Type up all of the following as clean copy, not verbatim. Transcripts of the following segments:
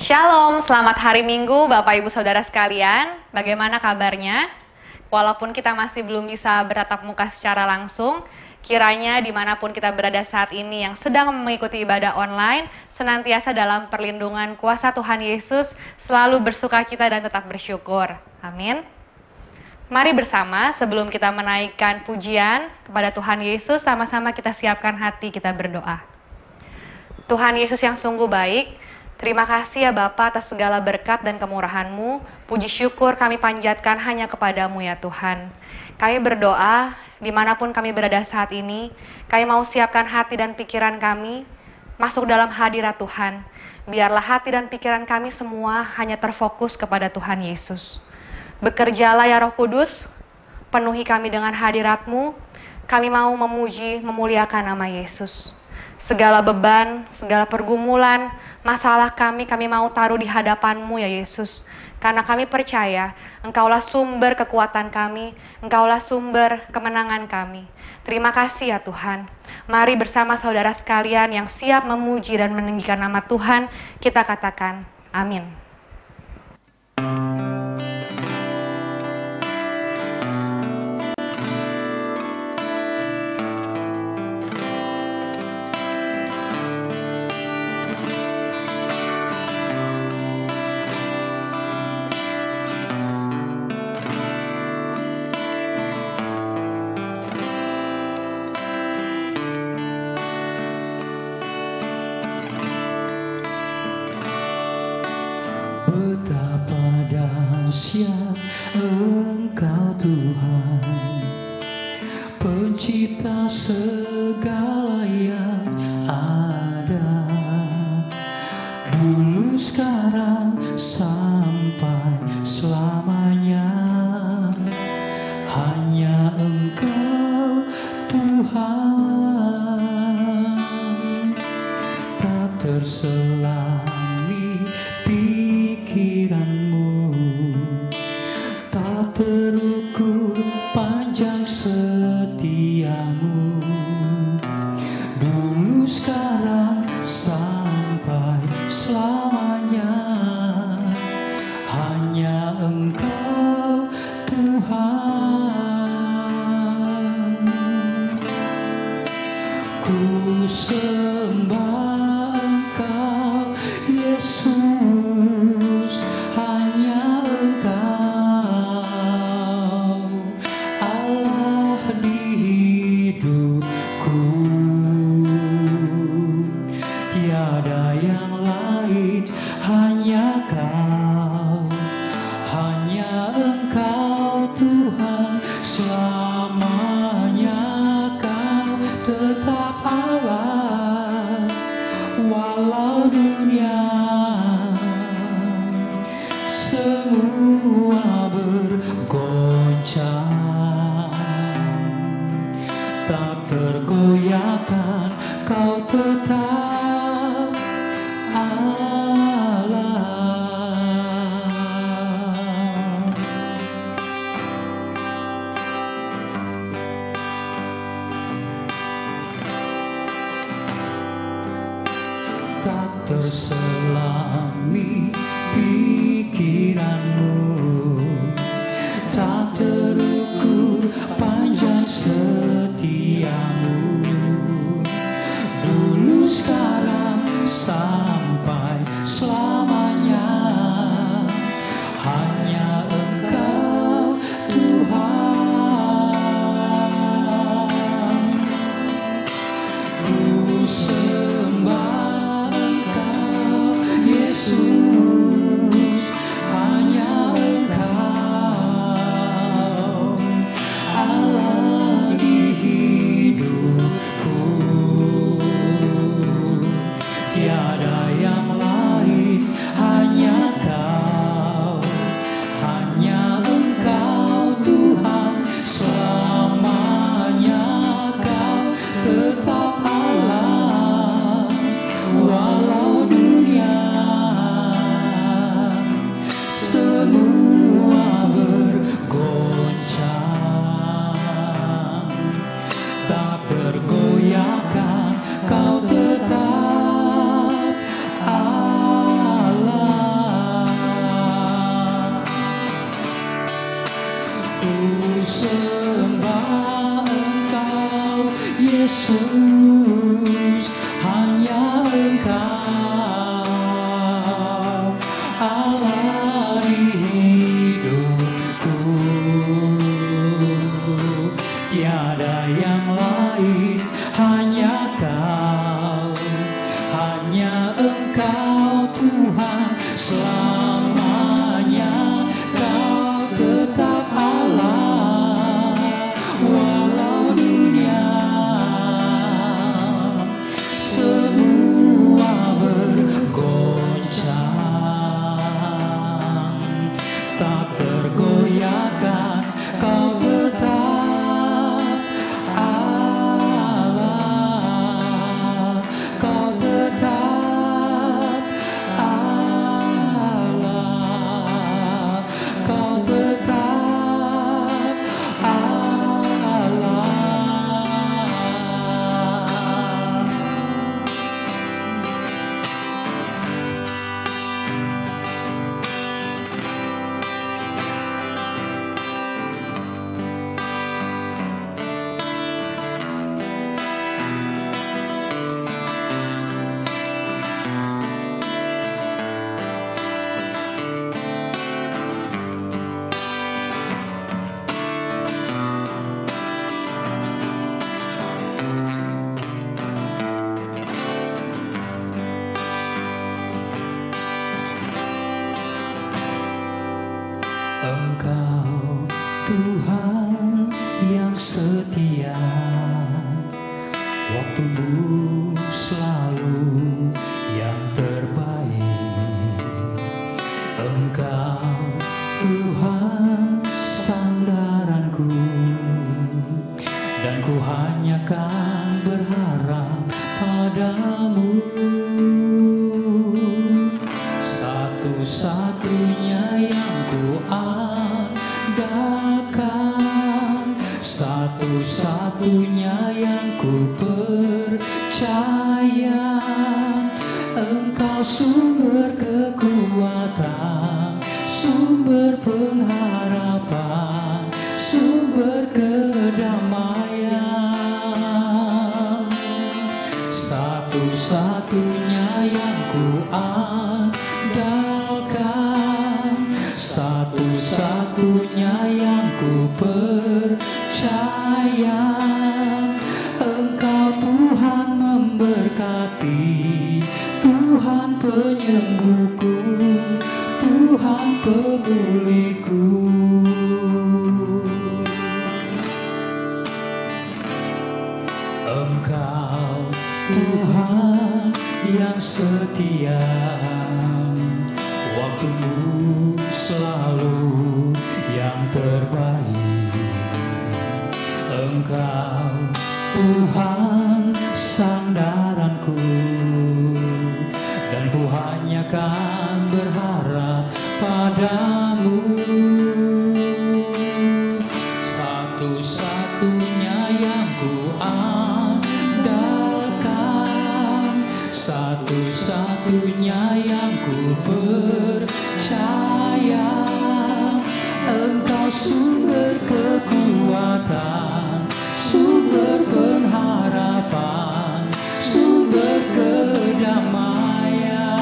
Shalom, selamat hari Minggu Bapak Ibu Saudara sekalian. Bagaimana kabarnya? Walaupun kita masih belum bisa bertatap muka secara langsung, kiranya dimanapun kita berada saat ini yang sedang mengikuti ibadah online, senantiasa dalam perlindungan kuasa Tuhan Yesus, selalu bersukacita dan tetap bersyukur. Amin. Mari bersama sebelum kita menaikkan pujian kepada Tuhan Yesus, sama-sama kita siapkan hati, kita berdoa. Tuhan Yesus yang sungguh baik, terima kasih ya Bapa atas segala berkat dan kemurahan-Mu. Puji syukur kami panjatkan hanya kepadamu ya Tuhan. Kami berdoa dimanapun kami berada saat ini, kami mau siapkan hati dan pikiran kami masuk dalam hadirat Tuhan. Biarlah hati dan pikiran kami semua hanya terfokus kepada Tuhan Yesus. Bekerjalah ya Roh Kudus, penuhi kami dengan hadirat-Mu. Kami mau memuji, memuliakan nama Yesus. Segala beban, segala pergumulan, masalah kami mau taruh di hadapan-Mu ya Yesus. Karena kami percaya Engkaulah sumber kekuatan kami, Engkaulah sumber kemenangan kami. Terima kasih ya Tuhan. Mari bersama saudara sekalian yang siap memuji dan meninggikan nama Tuhan, kita katakan amin. Engkau Tuhan, pencipta segala yang ada, dulu sekarang sampai selamanya. Hanya Engkau Tuhan, tak terselangi pikiranmu, tak terukur panjang setiamu, dulu sekarang sampai selamanya. Hanya Engkau Tuhan, ku sembah Engkau Yesus, hanya Engkau semua bergoncang, tak tergoyahkan, Kau tetap Allah. Tak terselami pikiranmu, tak terus ku sembah Engkau Yesus, hanya Engkau Allah di hidupku, tiada yang lain, hanya Kau, hanya Engkau Tuhan selamanya. Kau tetap Allah walau dunia semua bergoncang, tak tergoyahkan. Kau tetap Allah, Kau tetap Allah, Kau tetap Allah. Engkau Tuhan yang setia, waktumu selalu yang terbaik. Engkau Tuhan sandaranku, dan ku hanya kan berharap padamu. Satu-satunya yang ku andalkan, satu-satunya yang ku percaya. Engkau sumber kekuatan, sumber pengharapan, sumber kedamaian. Satu-satunya yang ku andalkan, satu-satunya yang ku percaya. Engkau Tuhan memberkati, Tuhan penyembuhku, Tuhan pemuliku. Engkau Tuhan yang setia, waktumu selalu yang terbaik. Engkau Tuhan sandaranku, dan ku hanya kan berharap padamu. Satu-satunya yang ku andalkan, satu-satunya yang ku percaya. Engkau sumber kekuatan, sumber pengharapan, sumber kedamaian.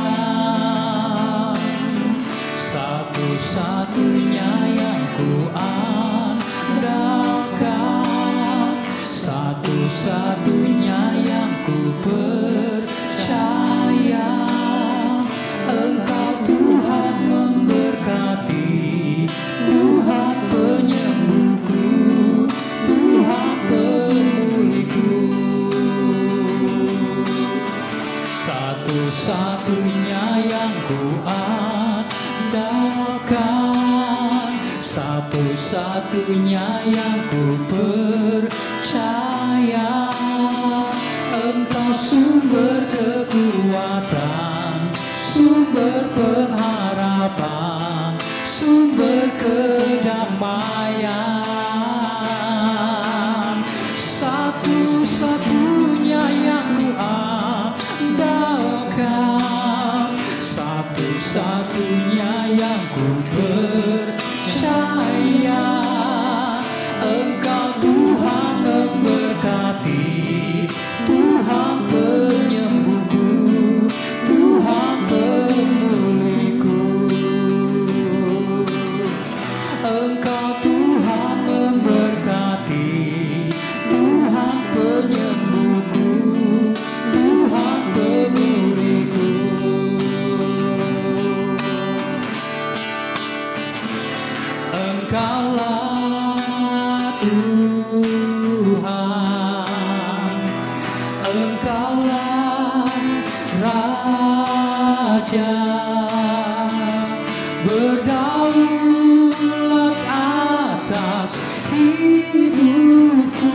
Satu-satunya yang ku andalkan, satu-satunya yang ku percaya. Engkau Tuhan memberkati, Tuhan penyembuhku, Tuhan pemuliku. Satu-satunya yang ku andalkan, satu-satunya yang ku percaya. Engkau sumber kekuatan, sumber pengharapan, sumber kedamaian. Satu-satunya yang ku andalkan, satu-satunya yang ku percaya. Engkaulah Tuhan, Engkaulah Raja, berdaulat atas hidupku,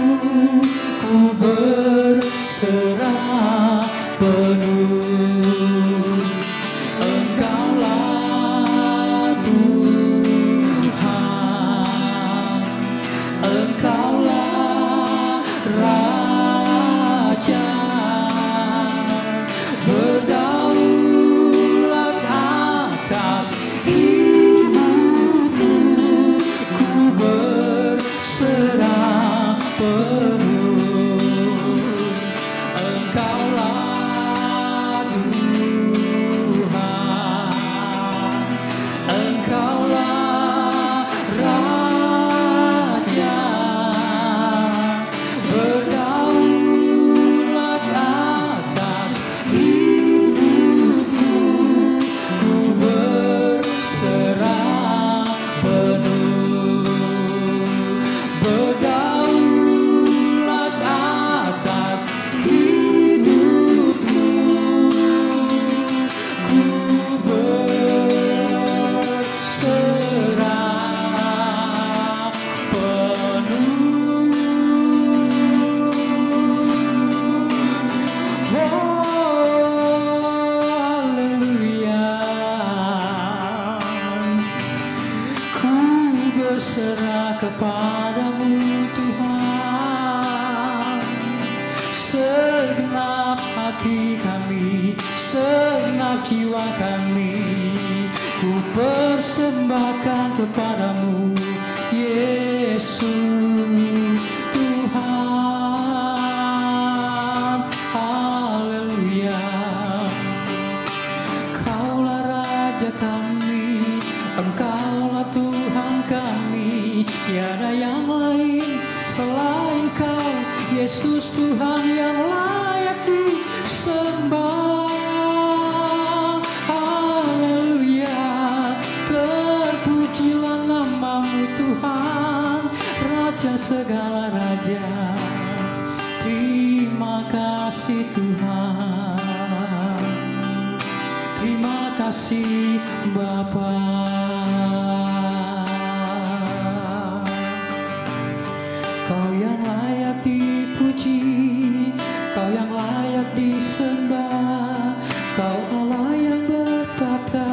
ku berserah penuh. Engkaulah Tuhan, Engkaulah Raja, berdaulat atas hidupku, ku berserah penuh. Engkaulah Tuhan, Engkaulah Raja, berdaulat atas hidupku, ku berserah penuh. Berdaulat atas hidupku, ku berserah penuh. Haleluya, ku berserah kepadamu Tuhan. Segenap hati kami, segenap jiwa kami, ku persembahkan kepadamu Yesus Tuhan. Haleluya, Kaulah Raja kami, Engkaulah Tuhan kami, tiada yang lain selain Kau, Yesus Tuhan yang layak disembah. Haleluya, terpujilah namamu Tuhan, Raja segala raja. Terima kasih Tuhan, terima kasih Bapa. Kau yang layak dipuji, Kau yang layak disembah, Kau Allah yang bertata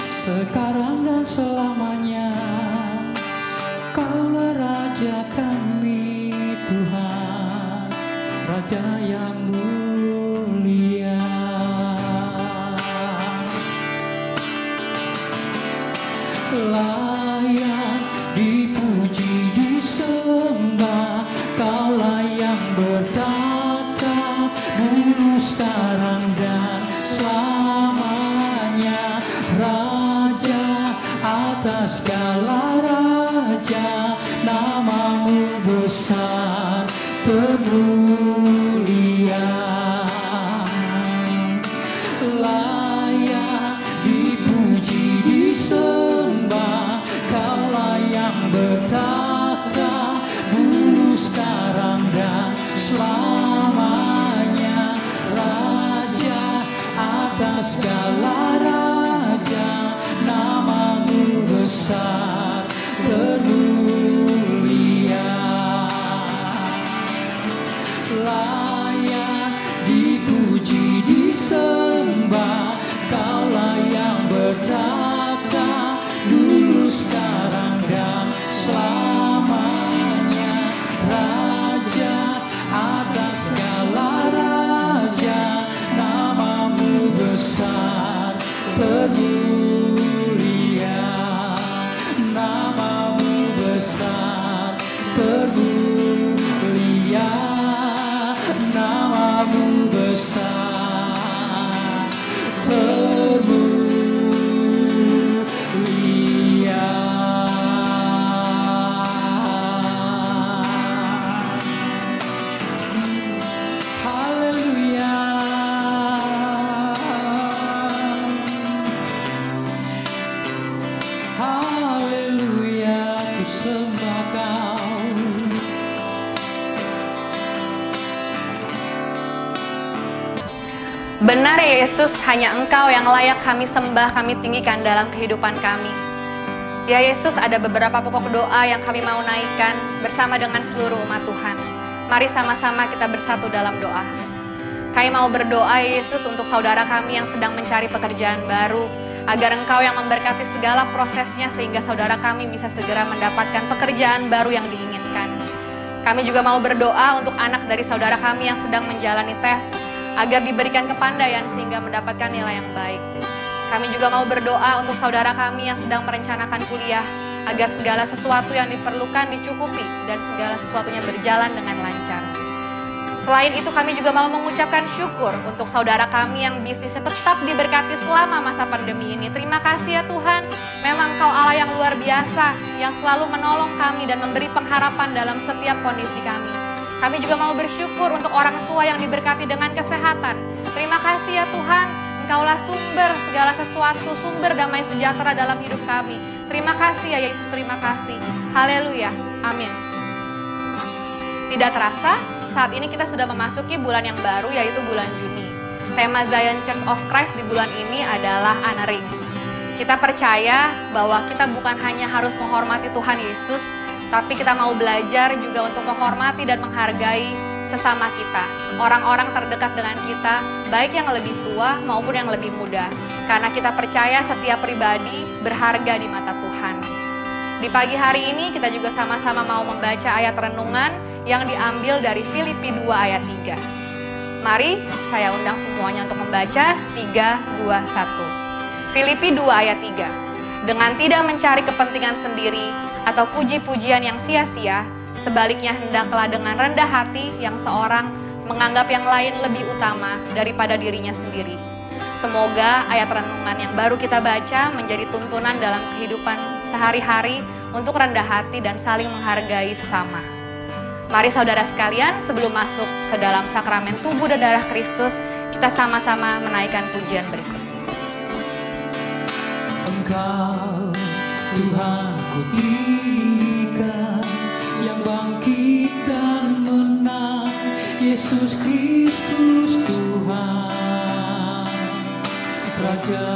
sekarang dan selamanya. Kaulah Raja kami Tuhan, Raja yang mulia. Layak dipuji disembah, Kaulah yang bertata dulu sekarang dan selamanya. Raja atas segala raja, namamu besar termulia. Layak dipuji disembah, Kaulah yang bertata dulu sekarang dan selamanya. Raja atas segala raja, namamu besar termulia. Layak dipuji disembah, Kaulah yang bertata dulu sekarang dan selamanya. sembah Kau. Benar ya Yesus, hanya Engkau yang layak kami sembah, kami tinggikan dalam kehidupan kami. Ya Yesus, ada beberapa pokok doa yang kami mau naikkan bersama dengan seluruh umat Tuhan. Mari sama-sama kita bersatu dalam doa. Kami mau berdoa ya Yesus untuk saudara kami yang sedang mencari pekerjaan baru, agar Engkau yang memberkati segala prosesnya sehingga saudara kami bisa segera mendapatkan pekerjaan baru yang diinginkan. Kami juga mau berdoa untuk anak dari saudara kami yang sedang menjalani tes, agar diberikan kepandaian sehingga mendapatkan nilai yang baik. Kami juga mau berdoa untuk saudara kami yang sedang merencanakan kuliah, agar segala sesuatu yang diperlukan dicukupi dan segala sesuatunya berjalan dengan lancar. Selain itu kami juga mau mengucapkan syukur untuk saudara kami yang bisnisnya tetap diberkati selama masa pandemi ini. Terima kasih ya Tuhan, memang Kau Allah yang luar biasa, yang selalu menolong kami dan memberi pengharapan dalam setiap kondisi kami. Kami juga mau bersyukur untuk orang tua yang diberkati dengan kesehatan. Terima kasih ya Tuhan, Engkaulah sumber segala sesuatu, sumber damai sejahtera dalam hidup kami. Terima kasih ya Yesus, terima kasih. Haleluya, amin. Tidak terasa, saat ini kita sudah memasuki bulan yang baru, yaitu bulan Juni. Tema Zion Church of Christ di bulan ini adalah honoring. Kita percaya bahwa kita bukan hanya harus menghormati Tuhan Yesus, tapi kita mau belajar juga untuk menghormati dan menghargai sesama kita, orang-orang terdekat dengan kita, baik yang lebih tua maupun yang lebih muda. Karena kita percaya setiap pribadi berharga di mata Tuhan. Di pagi hari ini kita juga sama-sama mau membaca ayat renungan yang diambil dari Filipi 2 ayat 3. Mari saya undang semuanya untuk membaca 3, 2, 1. Filipi 2 ayat 3. Dengan tidak mencari kepentingan sendiri atau puji-pujian yang sia-sia, sebaliknya hendaklah dengan rendah hati yang seorang menganggap yang lain lebih utama daripada dirinya sendiri. Semoga ayat renungan yang baru kita baca menjadi tuntunan dalam kehidupan sehari-hari untuk rendah hati dan saling menghargai sesama. Mari saudara sekalian, sebelum masuk ke dalam sakramen tubuh dan darah Kristus, kita sama-sama menaikkan pujian berikut. Engkau Tuhan ku tinggikan, yang bangkit dan menang, Yesus Kristus Tuhan, Raja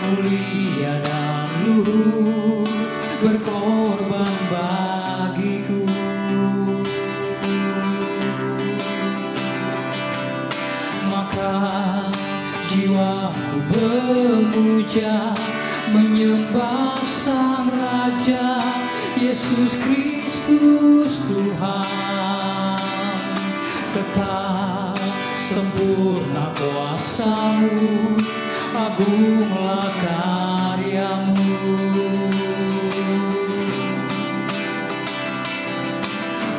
mulia dan luhur, berkorban bagiku. Maka jiwaku memuja, menyembah Sang Raja, Yesus Kristus Tuhan. Kekal sempurna kuasa-Mu, agunglah karya-Mu.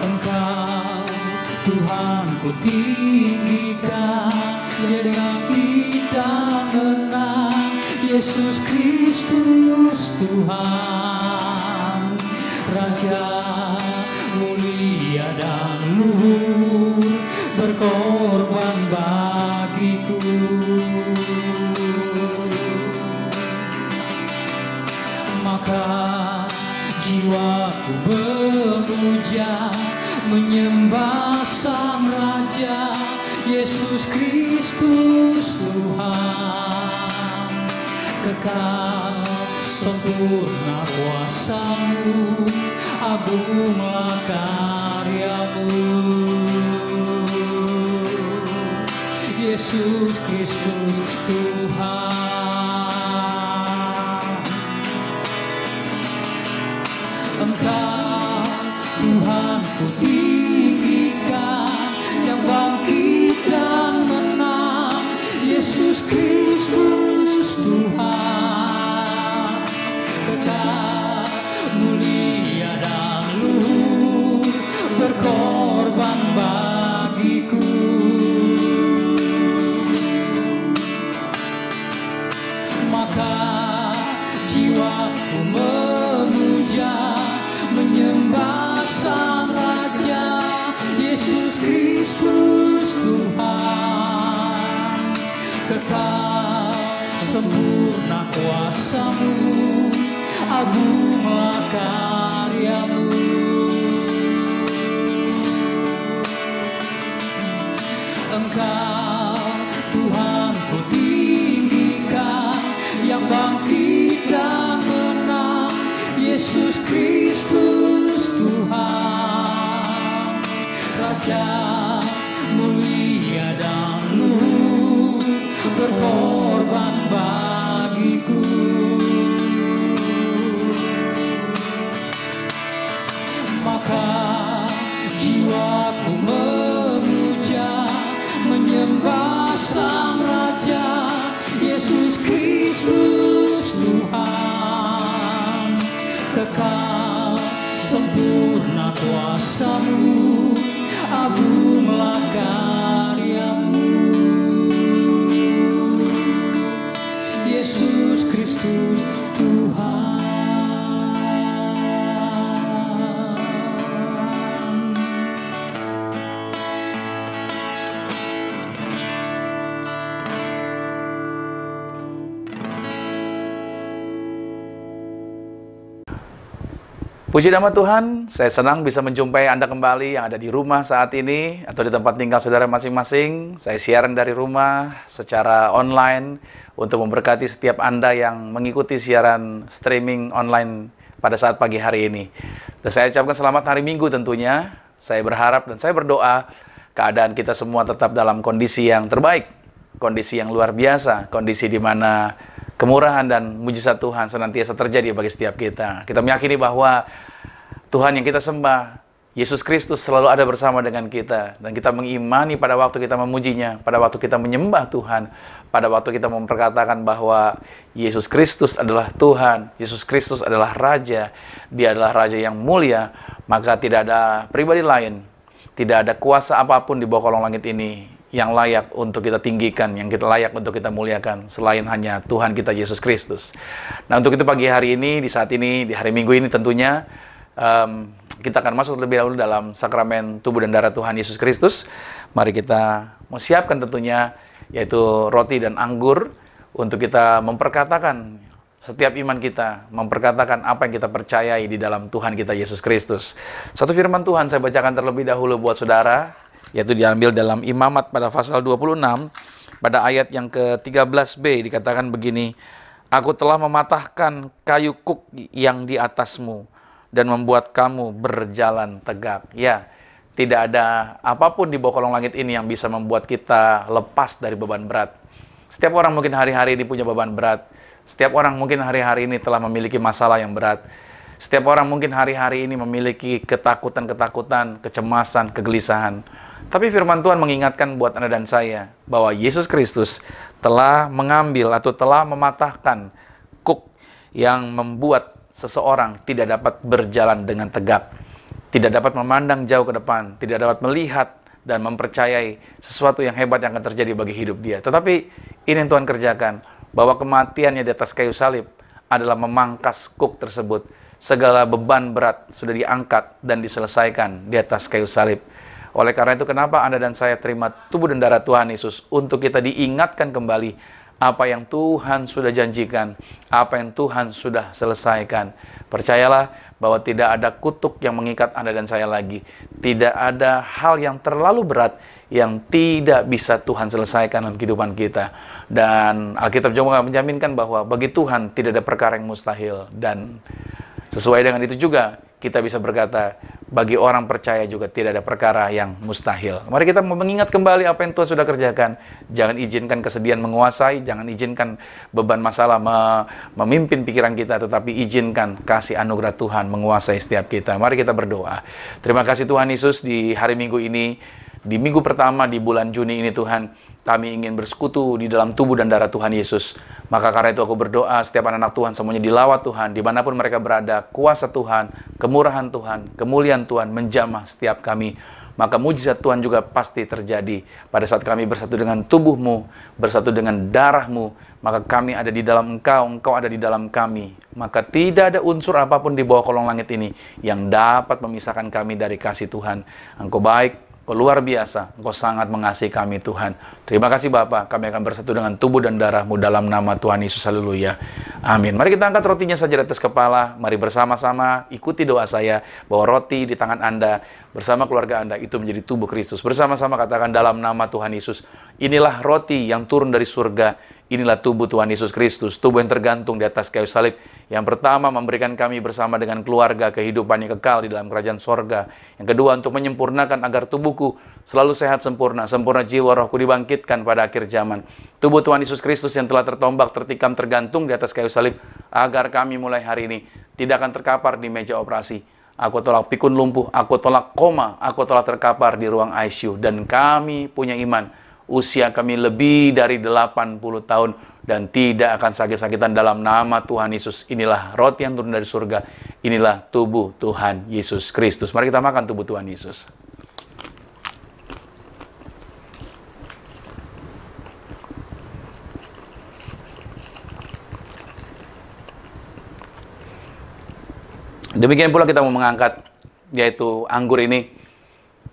Engkau Tuhan ku tinggikan, yang kita menang, Yesus Kristus Tuhan, Raja mulia dan luhur, berkorban bagiku. Maka jiwaku memuja, menyembah Sang Raja, Yesus Kristus Tuhan. Kekal sempurna kuasa-Mu, agunglah karya-Mu. Yesus Kristus Tuhan. Engkau Tuhan ku tinggikan, yang bangkit dan menang, Yesus Kristus Tuhan. Kekal mulia dan luhur, berkorban bagiku. Maka jiwaku memuja, menyembah Sang Raja, Yesus Kristus Tuhan. Kekal sempurna kuasa-Mu, agung Yesus Kristus Tuhan, Raja mulia dan luhur, berkorban bagiku. Maka jiwaku memuja, menyembah Sang Raja, Yesus Kristus Tuhan. Kekal sempurna kuasa-Mu, agunglah karya-Mu. Yesus Kristus Tuhan. Puji nama Tuhan, saya senang bisa menjumpai Anda kembali yang ada di rumah saat ini atau di tempat tinggal saudara masing-masing. Saya siaran dari rumah secara online untuk memberkati setiap Anda yang mengikuti siaran streaming online pada saat pagi hari ini. Dan saya ucapkan selamat hari Minggu tentunya. Saya berharap dan saya berdoa keadaan kita semua tetap dalam kondisi yang terbaik, kondisi yang luar biasa, kondisi di mana kemurahan dan mujizat Tuhan senantiasa terjadi bagi setiap kita. Kita meyakini bahwa Tuhan yang kita sembah, Yesus Kristus, selalu ada bersama dengan kita. Dan kita mengimani pada waktu kita memujinya, pada waktu kita menyembah Tuhan, pada waktu kita memperkatakan bahwa Yesus Kristus adalah Tuhan, Yesus Kristus adalah Raja, Dia adalah Raja yang mulia, maka tidak ada pribadi lain, tidak ada kuasa apapun di bawah kolong langit ini yang layak untuk kita tinggikan, yang kita layak untuk kita muliakan, selain hanya Tuhan kita Yesus Kristus. Nah, untuk itu pagi hari ini, di saat ini, di hari Minggu ini tentunya, kita akan masuk lebih dahulu dalam sakramen tubuh dan darah Tuhan Yesus Kristus. Mari kita siapkan tentunya, yaitu roti dan anggur, untuk kita memperkatakan setiap iman kita, memperkatakan apa yang kita percayai di dalam Tuhan kita Yesus Kristus. Satu firman Tuhan saya bacakan terlebih dahulu buat saudara, yaitu diambil dalam Imamat pada pasal 26, pada ayat yang ke-13b dikatakan begini, Aku telah mematahkan kayu kuk yang di atasmu, dan membuat kamu berjalan tegak. Ya, tidak ada apapun di bawah kolong langit ini yang bisa membuat kita lepas dari beban berat. Setiap orang mungkin hari-hari ini punya beban berat. Setiap orang mungkin hari-hari ini telah memiliki masalah yang berat. Setiap orang mungkin hari-hari ini memiliki ketakutan-ketakutan, kecemasan, kegelisahan. Tapi firman Tuhan mengingatkan buat Anda dan saya bahwa Yesus Kristus telah mengambil atau telah mematahkan kuk yang membuat seseorang tidak dapat berjalan dengan tegak, tidak dapat memandang jauh ke depan, tidak dapat melihat dan mempercayai sesuatu yang hebat yang akan terjadi bagi hidup dia. Tetapi ini yang Tuhan kerjakan, bahwa kematiannya di atas kayu salib adalah memangkas kuk tersebut. Segala beban berat sudah diangkat dan diselesaikan di atas kayu salib. Oleh karena itu, kenapa Anda dan saya terima tubuh dan darah Tuhan Yesus? Untuk kita diingatkan kembali apa yang Tuhan sudah janjikan, apa yang Tuhan sudah selesaikan. Percayalah bahwa tidak ada kutuk yang mengikat Anda dan saya lagi. Tidak ada hal yang terlalu berat yang tidak bisa Tuhan selesaikan dalam kehidupan kita. Dan Alkitab juga menjaminkan bahwa bagi Tuhan tidak ada perkara yang mustahil. Dan sesuai dengan itu juga kita bisa berkata, bagi orang percaya juga tidak ada perkara yang mustahil. Mari kita mengingat kembali apa yang Tuhan sudah kerjakan. Jangan izinkan kesedihan menguasai, jangan izinkan beban masalah memimpin pikiran kita, tetapi izinkan kasih anugerah Tuhan menguasai setiap kita. Mari kita berdoa. Terima kasih Tuhan Yesus, di hari Minggu ini, di minggu pertama di bulan Juni ini Tuhan, kami ingin bersekutu di dalam tubuh dan darah Tuhan Yesus. Maka karena itu aku berdoa setiap anak-anak Tuhan semuanya dilawat Tuhan, dimanapun mereka berada, kuasa Tuhan, kemurahan Tuhan, kemuliaan Tuhan menjamah setiap kami. Maka mujizat Tuhan juga pasti terjadi pada saat kami bersatu dengan tubuh-Mu, bersatu dengan darah-Mu. Maka kami ada di dalam Engkau, Engkau ada di dalam kami. Maka tidak ada unsur apapun di bawah kolong langit ini yang dapat memisahkan kami dari kasih Tuhan. Engkau baik, Engkau luar biasa, Engkau sangat mengasihi kami Tuhan. Terima kasih Bapa, kami akan bersatu dengan tubuh dan darah-Mu dalam nama Tuhan Yesus, haleluya. Amin. Mari kita angkat rotinya saja di atas kepala. Mari bersama-sama ikuti doa saya bahwa roti di tangan Anda bersama keluarga Anda itu menjadi tubuh Kristus. Bersama-sama katakan dalam nama Tuhan Yesus, inilah roti yang turun dari surga. Inilah tubuh Tuhan Yesus Kristus, tubuh yang tergantung di atas kayu salib. Yang pertama, memberikan kami bersama dengan keluarga kehidupan yang kekal di dalam kerajaan sorga. Yang kedua, untuk menyempurnakan agar tubuhku selalu sehat sempurna, sempurna jiwa rohku dibangkitkan pada akhir zaman. Tubuh Tuhan Yesus Kristus yang telah tertombak, tertikam, tergantung di atas kayu salib, agar kami mulai hari ini tidak akan terkapar di meja operasi. Aku tolak pikun lumpuh, aku tolak koma, aku tolak terkapar di ruang ICU. Dan kami punya iman, usia kami lebih dari 80 tahun dan tidak akan sakit-sakitan dalam nama Tuhan Yesus. Inilah roti yang turun dari surga. Inilah tubuh Tuhan Yesus Kristus. Mari kita makan tubuh Tuhan Yesus. Demikian pula kita mau mengangkat, yaitu anggur ini.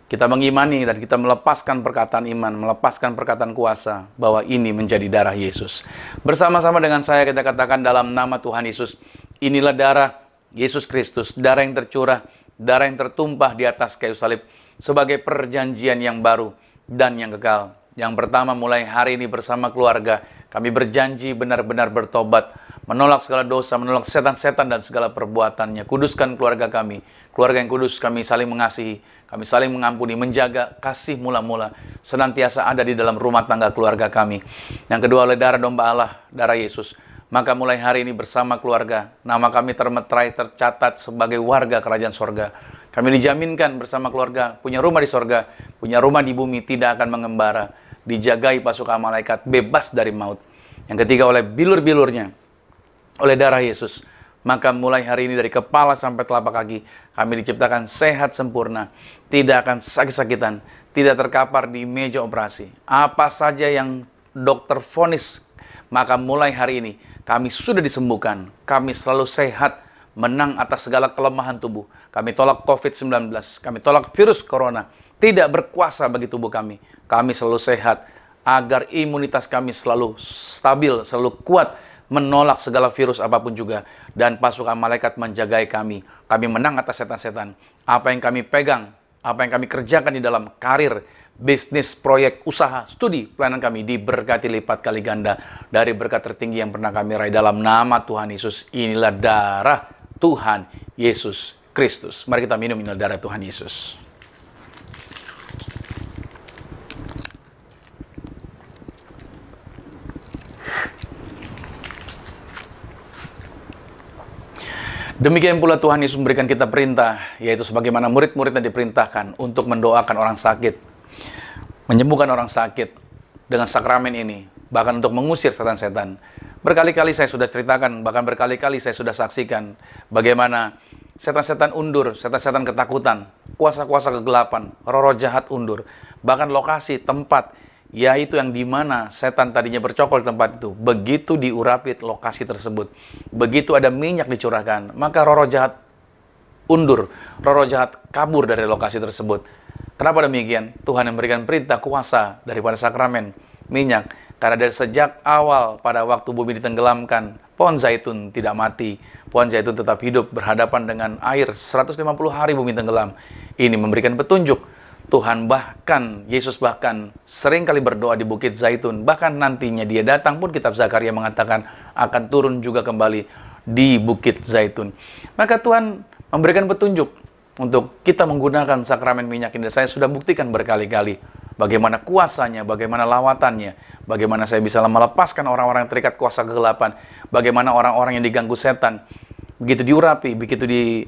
Kita mengimani dan kita melepaskan perkataan iman, melepaskan perkataan kuasa bahwa ini menjadi darah Yesus. Bersama-sama dengan saya kita katakan dalam nama Tuhan Yesus, inilah darah Yesus Kristus, darah yang tercurah, darah yang tertumpah di atas kayu salib sebagai perjanjian yang baru dan yang kekal. Yang pertama, mulai hari ini bersama keluarga, kami berjanji benar-benar bertobat, menolak segala dosa, menolak setan-setan dan segala perbuatannya. Kuduskan keluarga kami, keluarga yang kudus, kami saling mengasihi, kami saling mengampuni, menjaga kasih mula-mula, senantiasa ada di dalam rumah tangga keluarga kami. Yang kedua, oleh darah domba Allah, darah Yesus. Maka mulai hari ini bersama keluarga, nama kami termeterai, tercatat sebagai warga kerajaan sorga. Kami dijaminkan bersama keluarga, punya rumah di sorga, punya rumah di bumi, tidak akan mengembara, dijagai pasukan malaikat, bebas dari maut. Yang ketiga, oleh bilur-bilurnya, oleh darah Yesus. Maka mulai hari ini dari kepala sampai telapak kaki, kami diciptakan sehat sempurna, tidak akan sakit-sakitan, tidak terkapar di meja operasi. Apa saja yang dokter vonis, maka mulai hari ini kami sudah disembuhkan. Kami selalu sehat, menang atas segala kelemahan tubuh. Kami tolak COVID-19, kami tolak virus corona, tidak berkuasa bagi tubuh kami. Kami selalu sehat, agar imunitas kami selalu stabil, selalu kuat, menolak segala virus apapun juga. Dan pasukan malaikat menjagai kami. Kami menang atas setan-setan. Apa yang kami pegang, apa yang kami kerjakan di dalam karir, bisnis, proyek, usaha, studi, pelayanan kami diberkati lipat kali ganda dari berkat tertinggi yang pernah kami raih dalam nama Tuhan Yesus. Inilah darah Tuhan Yesus Kristus. Mari kita minum inilah darah Tuhan Yesus. Demikian pula Tuhan Yesus memberikan kita perintah, yaitu sebagaimana murid-muridnya diperintahkan untuk mendoakan orang sakit, menyembuhkan orang sakit dengan sakramen ini, bahkan untuk mengusir setan-setan. Berkali-kali saya sudah ceritakan, bahkan berkali-kali saya sudah saksikan bagaimana setan-setan undur, setan-setan ketakutan, kuasa-kuasa kegelapan, roh-roh jahat undur, bahkan lokasi, tempat, yaitu yang dimana setan tadinya bercokol di tempat itu, begitu diurapi lokasi tersebut, begitu ada minyak dicurahkan, maka roh-roh jahat undur, roh-roh jahat kabur dari lokasi tersebut. Kenapa demikian? Tuhan yang memberikan perintah kuasa daripada sakramen minyak, karena dari sejak awal pada waktu bumi ditenggelamkan, pohon zaitun tidak mati, pohon zaitun tetap hidup berhadapan dengan air 150 hari bumi tenggelam. Ini memberikan petunjuk. Tuhan bahkan, Yesus bahkan sering kali berdoa di Bukit Zaitun. Bahkan nantinya dia datang pun kitab Zakaria mengatakan akan turun juga kembali di Bukit Zaitun. Maka Tuhan memberikan petunjuk untuk kita menggunakan sakramen minyak ini. Saya sudah buktikan berkali-kali bagaimana kuasanya, bagaimana lawatannya, bagaimana saya bisa melepaskan orang-orang yang terikat kuasa kegelapan, bagaimana orang-orang yang diganggu setan. Begitu diurapi,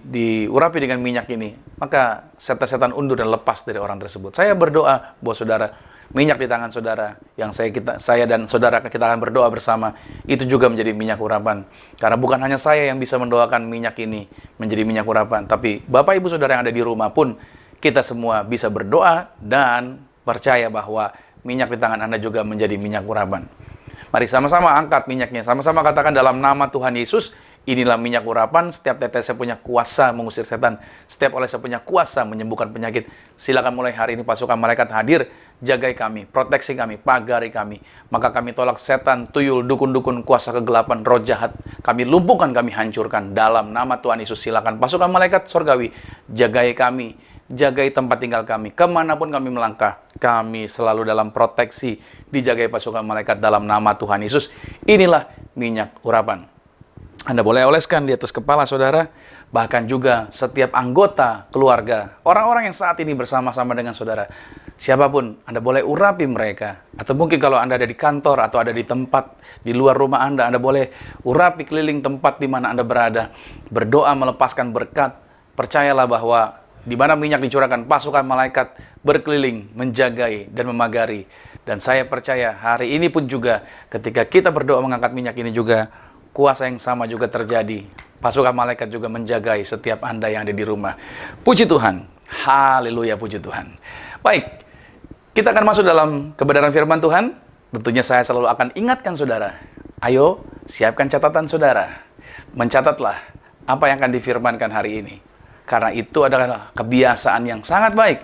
diurapi dengan minyak ini, maka setan-setan undur dan lepas dari orang tersebut. Saya berdoa buat saudara, minyak di tangan saudara, yang saya dan saudara kita akan berdoa bersama, itu juga menjadi minyak urapan. Karena bukan hanya saya yang bisa mendoakan minyak ini menjadi minyak urapan, tapi Bapak Ibu Saudara yang ada di rumah pun, kita semua bisa berdoa dan percaya bahwa minyak di tangan Anda juga menjadi minyak urapan. Mari sama-sama angkat minyaknya, sama-sama katakan dalam nama Tuhan Yesus, inilah minyak urapan, setiap tetes saya punya kuasa mengusir setan, setiap oleh saya punya kuasa menyembuhkan penyakit. Silakan mulai hari ini pasukan malaikat hadir, jagai kami, proteksi kami, pagari kami. Maka kami tolak setan, tuyul, dukun-dukun, kuasa kegelapan, roh jahat. Kami lumpuhkan, kami hancurkan dalam nama Tuhan Yesus. Silakan pasukan malaikat sorgawi, jagai kami, jagai tempat tinggal kami. Kemanapun kami melangkah, kami selalu dalam proteksi, dijagai pasukan malaikat dalam nama Tuhan Yesus. Inilah minyak urapan. Anda boleh oleskan di atas kepala saudara, bahkan juga setiap anggota keluarga, orang-orang yang saat ini bersama-sama dengan saudara. Siapapun, Anda boleh urapi mereka. Atau mungkin kalau Anda ada di kantor atau ada di tempat di luar rumah Anda boleh urapi keliling tempat di mana Anda berada. Berdoa melepaskan berkat. Percayalah bahwa di mana minyak dicurahkan, pasukan malaikat berkeliling, menjagai, dan memagari. Dan saya percaya hari ini pun juga ketika kita berdoa mengangkat minyak ini juga, kuasa yang sama juga terjadi. Pasukan malaikat juga menjagai setiap Anda yang ada di rumah. Puji Tuhan. Haleluya, puji Tuhan. Baik, kita akan masuk dalam kebenaran firman Tuhan. Tentunya saya selalu akan ingatkan saudara. Ayo, siapkan catatan saudara. Mencatatlah apa yang akan difirmankan hari ini. Karena itu adalah kebiasaan yang sangat baik.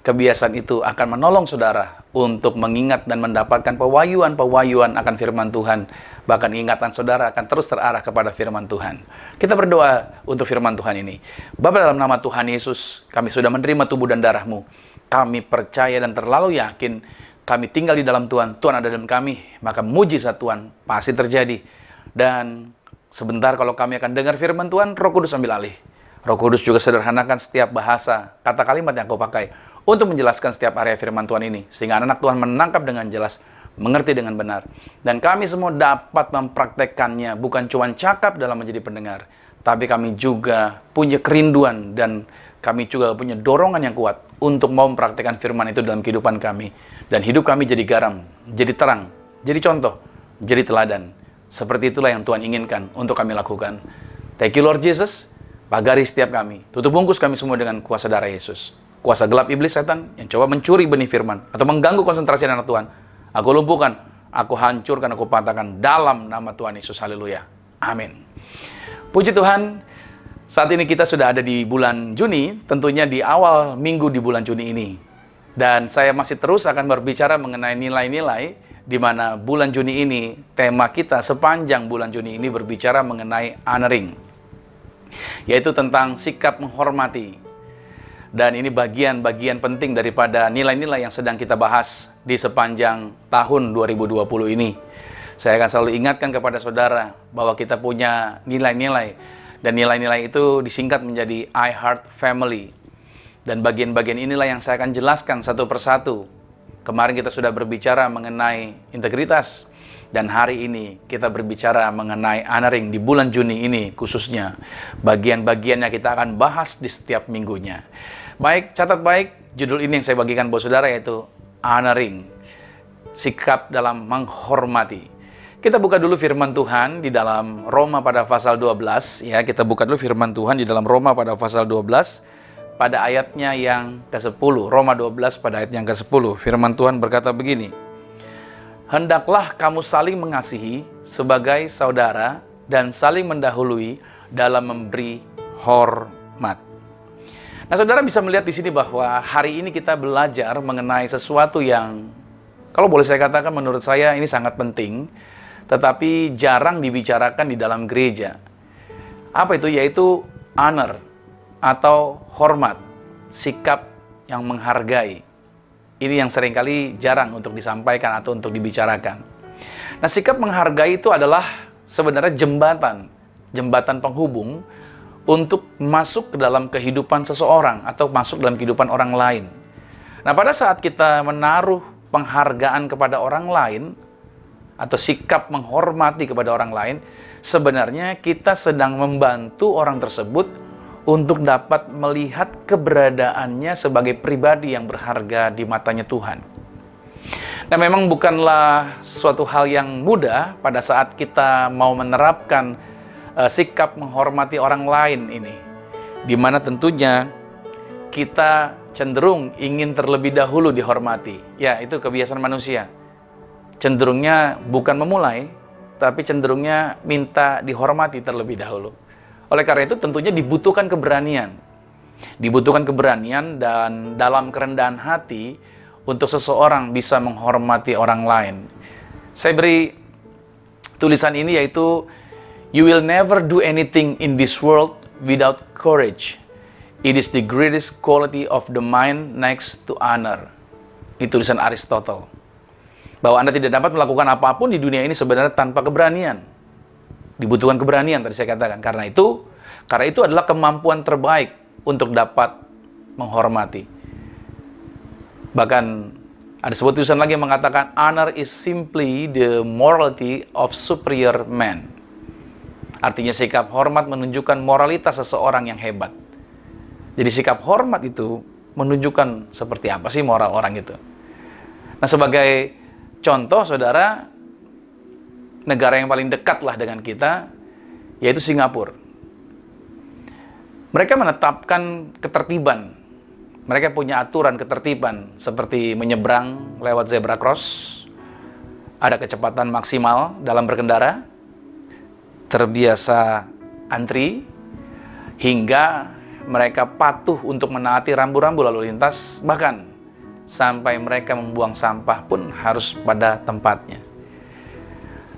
Kebiasaan itu akan menolong saudara untuk mengingat dan mendapatkan pewahyuan-pewahyuan akan firman Tuhan. Bahkan ingatan saudara akan terus terarah kepada firman Tuhan. Kita berdoa untuk firman Tuhan ini. Bapa, dalam nama Tuhan Yesus, kami sudah menerima tubuh dan darah-Mu. Kami percaya dan terlalu yakin kami tinggal di dalam Tuhan. Tuhan ada dalam kami. Maka mujizat Tuhan pasti terjadi. Dan sebentar kalau kami akan dengar firman Tuhan, Roh Kudus ambil alih. Roh Kudus juga sederhanakan setiap bahasa, kata kalimat yang Kau pakai untuk menjelaskan setiap area firman Tuhan ini. Sehingga anak Tuhan menangkap dengan jelas, mengerti dengan benar. Dan kami semua dapat mempraktekkannya, bukan cuma cakap dalam menjadi pendengar. Tapi kami juga punya kerinduan dan kami juga punya dorongan yang kuat untuk mau mempraktekkan firman itu dalam kehidupan kami. Dan hidup kami jadi garam, jadi terang, jadi contoh, jadi teladan. Seperti itulah yang Tuhan inginkan untuk kami lakukan. Thank you Lord Jesus. Pagari setiap kami, tutup bungkus kami semua dengan kuasa darah Yesus. Kuasa gelap iblis setan yang coba mencuri benih firman atau mengganggu konsentrasi anak Tuhan, aku lumpuhkan, aku hancurkan, aku patahkan dalam nama Tuhan Yesus. Haleluya. Amin. Puji Tuhan, saat ini kita sudah ada di bulan Juni, tentunya di awal minggu di bulan Juni ini. Dan saya masih terus akan berbicara mengenai nilai-nilai di mana bulan Juni ini, tema kita sepanjang bulan Juni ini berbicara mengenai honoring, yaitu tentang sikap menghormati. Dan ini bagian-bagian penting daripada nilai-nilai yang sedang kita bahas di sepanjang tahun 2020 ini. Saya akan selalu ingatkan kepada saudara bahwa kita punya nilai-nilai. Dan nilai-nilai itu disingkat menjadi I Heart Family. Dan bagian-bagian inilah yang saya akan jelaskan satu persatu. Kemarin kita sudah berbicara mengenai integritas. Dan hari ini kita berbicara mengenai honoring di bulan Juni ini khususnya. Bagian-bagiannya kita akan bahas di setiap minggunya. Baik, catat baik, judul ini yang saya bagikan buat saudara yaitu honoring. Sikap dalam menghormati. Kita buka dulu firman Tuhan di dalam Roma pada pasal 12. Ya, kita buka dulu firman Tuhan di dalam Roma pada pasal 12. Pada ayatnya yang ke-10. Roma 12 pada ayat yang ke-10. Firman Tuhan berkata begini. Hendaklah kamu saling mengasihi sebagai saudara dan saling mendahului dalam memberi hormat. Nah, saudara bisa melihat di sini bahwa hari ini kita belajar mengenai sesuatu yang, kalau boleh saya katakan menurut saya ini sangat penting, tetapi jarang dibicarakan di dalam gereja. Apa itu? Yaitu honor atau hormat, sikap yang menghargai. Ini yang seringkali jarang untuk disampaikan atau untuk dibicarakan. Nah, sikap menghargai itu adalah sebenarnya jembatan penghubung untuk masuk ke dalam kehidupan seseorang atau masuk dalam kehidupan orang lain. Nah, pada saat kita menaruh penghargaan kepada orang lain atau sikap menghormati kepada orang lain, sebenarnya kita sedang membantu orang tersebut untuk dapat melihat keberadaannya sebagai pribadi yang berharga di matanya Tuhan. Nah, memang bukanlah suatu hal yang mudah pada saat kita mau menerapkan sikap menghormati orang lain ini, di mana tentunya kita cenderung ingin terlebih dahulu dihormati. Ya, itu kebiasaan manusia. Cenderungnya bukan memulai, tapi cenderungnya minta dihormati terlebih dahulu. Oleh karena itu tentunya dibutuhkan keberanian. Dibutuhkan keberanian dan dalam kerendahan hati untuk seseorang bisa menghormati orang lain. Saya beri tulisan ini yaitu, You will never do anything in this world without courage. It is the greatest quality of the mind next to honor. Itu tulisan Aristotle. Bahwa Anda tidak dapat melakukan apapun di dunia ini sebenarnya tanpa keberanian. Dibutuhkan keberanian tadi saya katakan. Karena itu adalah kemampuan terbaik untuk dapat menghormati. Bahkan ada sebuah tulisan lagi yang mengatakan honor is simply the morality of superior man. Artinya sikap hormat menunjukkan moralitas seseorang yang hebat. Jadi sikap hormat itu menunjukkan seperti apa sih moral orang itu. Nah, sebagai contoh, saudara, negara yang paling dekat lah dengan kita, yaitu Singapura. Mereka menetapkan ketertiban. Mereka punya aturan ketertiban, seperti menyeberang lewat zebra cross, ada kecepatan maksimal dalam berkendara, terbiasa antri, hingga mereka patuh untuk menaati rambu-rambu lalu lintas, bahkan sampai mereka membuang sampah pun harus pada tempatnya.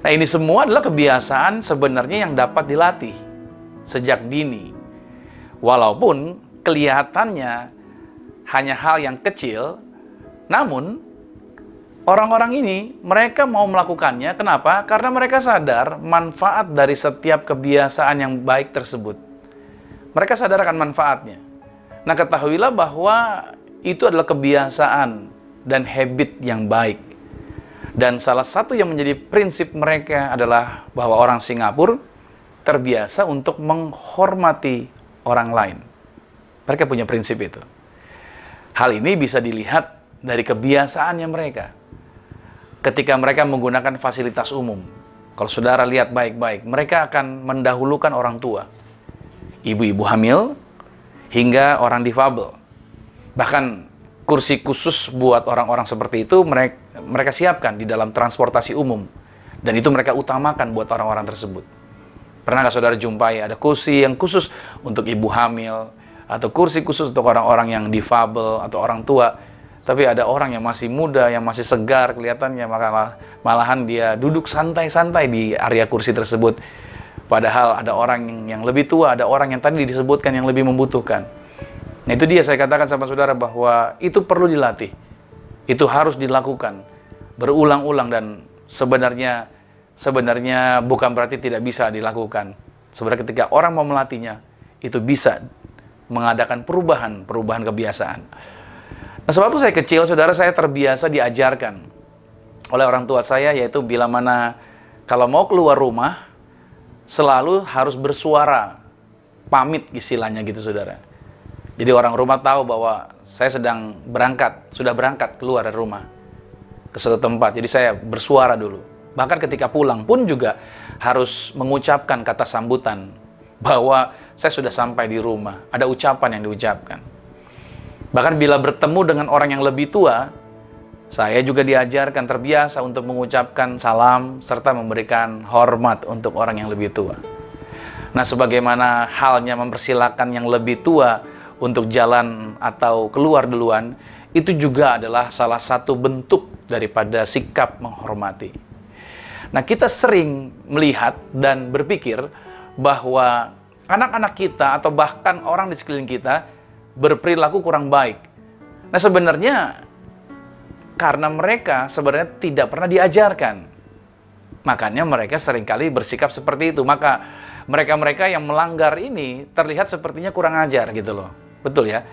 Nah, ini semua adalah kebiasaan sebenarnya yang dapat dilatih sejak dini. Walaupun kelihatannya hanya hal yang kecil, namun orang-orang ini mereka mau melakukannya. Kenapa? Karena mereka sadar manfaat dari setiap kebiasaan yang baik tersebut. Mereka sadar akan manfaatnya. Nah, ketahuilah bahwa itu adalah kebiasaan dan habit yang baik. Dan salah satu yang menjadi prinsip mereka adalah bahwa orang Singapura terbiasa untuk menghormati orang lain. Mereka punya prinsip itu. Hal ini bisa dilihat dari kebiasaannya mereka. Ketika mereka menggunakan fasilitas umum, kalau saudara lihat baik-baik, mereka akan mendahulukan orang tua. Ibu-ibu hamil, hingga orang difabel. Bahkan kursi khusus buat orang-orang seperti itu mereka siapkan di dalam transportasi umum. Dan itu mereka utamakan buat orang-orang tersebut. Pernahkah saudara jumpai ada kursi yang khusus untuk ibu hamil, atau kursi khusus untuk orang-orang yang difabel atau orang tua? Tapi ada orang yang masih muda, yang masih segar kelihatannya, maka malahan dia duduk santai-santai di area kursi tersebut. Padahal ada orang yang lebih tua, ada orang yang tadi disebutkan yang lebih membutuhkan. Nah, itu dia saya katakan sama saudara bahwa itu perlu dilatih. Itu harus dilakukan berulang-ulang, dan sebenarnya bukan berarti tidak bisa dilakukan. Sebenarnya ketika orang mau melatihnya, itu bisa mengadakan perubahan kebiasaan. Nah, sebab itu saya kecil, saudara, saya terbiasa diajarkan oleh orang tua saya, yaitu bila mana kalau mau keluar rumah, selalu harus bersuara, pamit istilahnya gitu, saudara. Jadi orang rumah tahu bahwa saya sudah berangkat keluar dari rumah ke suatu tempat. Jadi saya bersuara dulu. Bahkan ketika pulang pun juga harus mengucapkan kata sambutan bahwa saya sudah sampai di rumah. Ada ucapan yang diucapkan. Bahkan bila bertemu dengan orang yang lebih tua, saya juga diajarkan terbiasa untuk mengucapkan salam serta memberikan hormat untuk orang yang lebih tua. Nah, sebagaimana halnya mempersilakan yang lebih tua untuk jalan atau keluar duluan, itu juga adalah salah satu bentuk daripada sikap menghormati. Nah, kita sering melihat dan berpikir bahwa anak-anak kita atau bahkan orang di sekeliling kita berperilaku kurang baik. Nah, sebenarnya karena mereka sebenarnya tidak pernah diajarkan. Makanya mereka seringkali bersikap seperti itu. Maka mereka-mereka yang melanggar ini terlihat sepertinya kurang ajar gitu loh. Betul ya?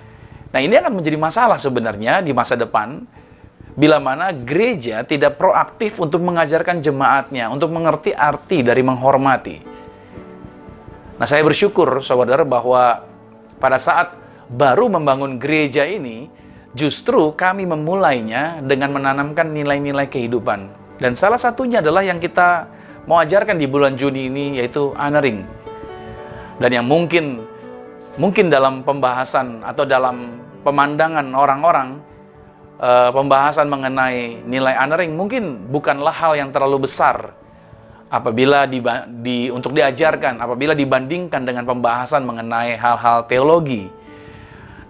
Nah, ini akan menjadi masalah sebenarnya di masa depan bila mana gereja tidak proaktif untuk mengajarkan jemaatnya untuk mengerti arti dari menghormati. Nah, saya bersyukur saudara bahwa pada saat baru membangun gereja ini, justru kami memulainya dengan menanamkan nilai-nilai kehidupan. Dan salah satunya adalah yang kita mau ajarkan di bulan Juni ini, yaitu honoring. Dan yang mungkin dalam pembahasan atau dalam pemandangan orang-orang, pembahasan mengenai nilai honoring mungkin bukanlah hal yang terlalu besar apabila untuk diajarkan, apabila dibandingkan dengan pembahasan mengenai hal-hal teologi.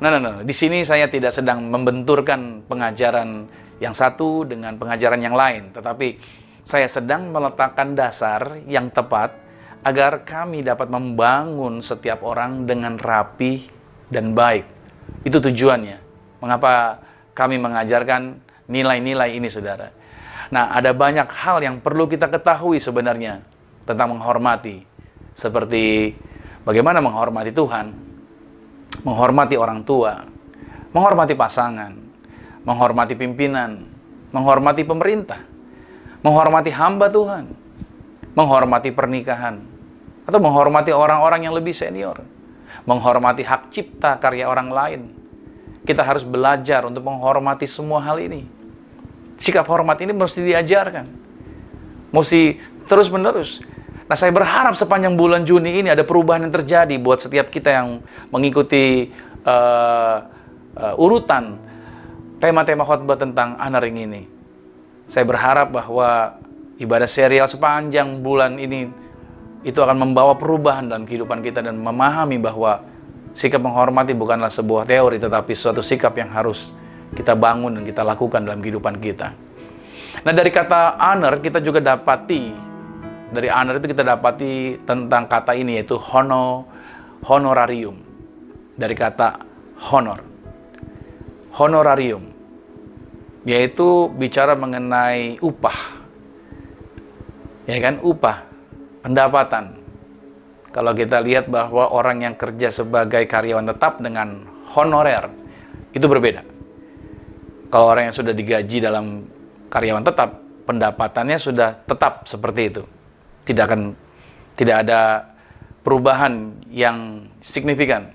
Nah, di sini saya tidak sedang membenturkan pengajaran yang satu dengan pengajaran yang lain, tetapi saya sedang meletakkan dasar yang tepat agar kami dapat membangun setiap orang dengan rapi dan baik. Itu tujuannya. Mengapa kami mengajarkan nilai-nilai ini, saudara. Nah, ada banyak hal yang perlu kita ketahui sebenarnya tentang menghormati. Seperti bagaimana menghormati Tuhan, menghormati orang tua, menghormati pasangan, menghormati pimpinan, menghormati pemerintah, menghormati hamba Tuhan, menghormati pernikahan, atau menghormati orang-orang yang lebih senior, menghormati hak cipta karya orang lain. Kita harus belajar untuk menghormati semua hal ini. Sikap hormat ini mesti diajarkan, mesti terus-menerus. Nah, saya berharap sepanjang bulan Juni ini ada perubahan yang terjadi buat setiap kita yang mengikuti urutan tema-tema khotbah tentang honoring ini. Saya berharap bahwa ibadah serial sepanjang bulan ini itu akan membawa perubahan dalam kehidupan kita dan memahami bahwa sikap menghormati bukanlah sebuah teori, tetapi suatu sikap yang harus kita bangun dan kita lakukan dalam kehidupan kita. Nah, dari kata honor kita juga dapati, dari honor itu kita dapati tentang kata ini, yaitu honorarium. Dari kata honor, honorarium, yaitu bicara mengenai upah, ya kan, upah, pendapatan. Kalau kita lihat bahwa orang yang kerja sebagai karyawan tetap dengan honorer, itu berbeda. Kalau orang yang sudah digaji dalam karyawan tetap, pendapatannya sudah tetap seperti itu. Tidak ada perubahan yang signifikan.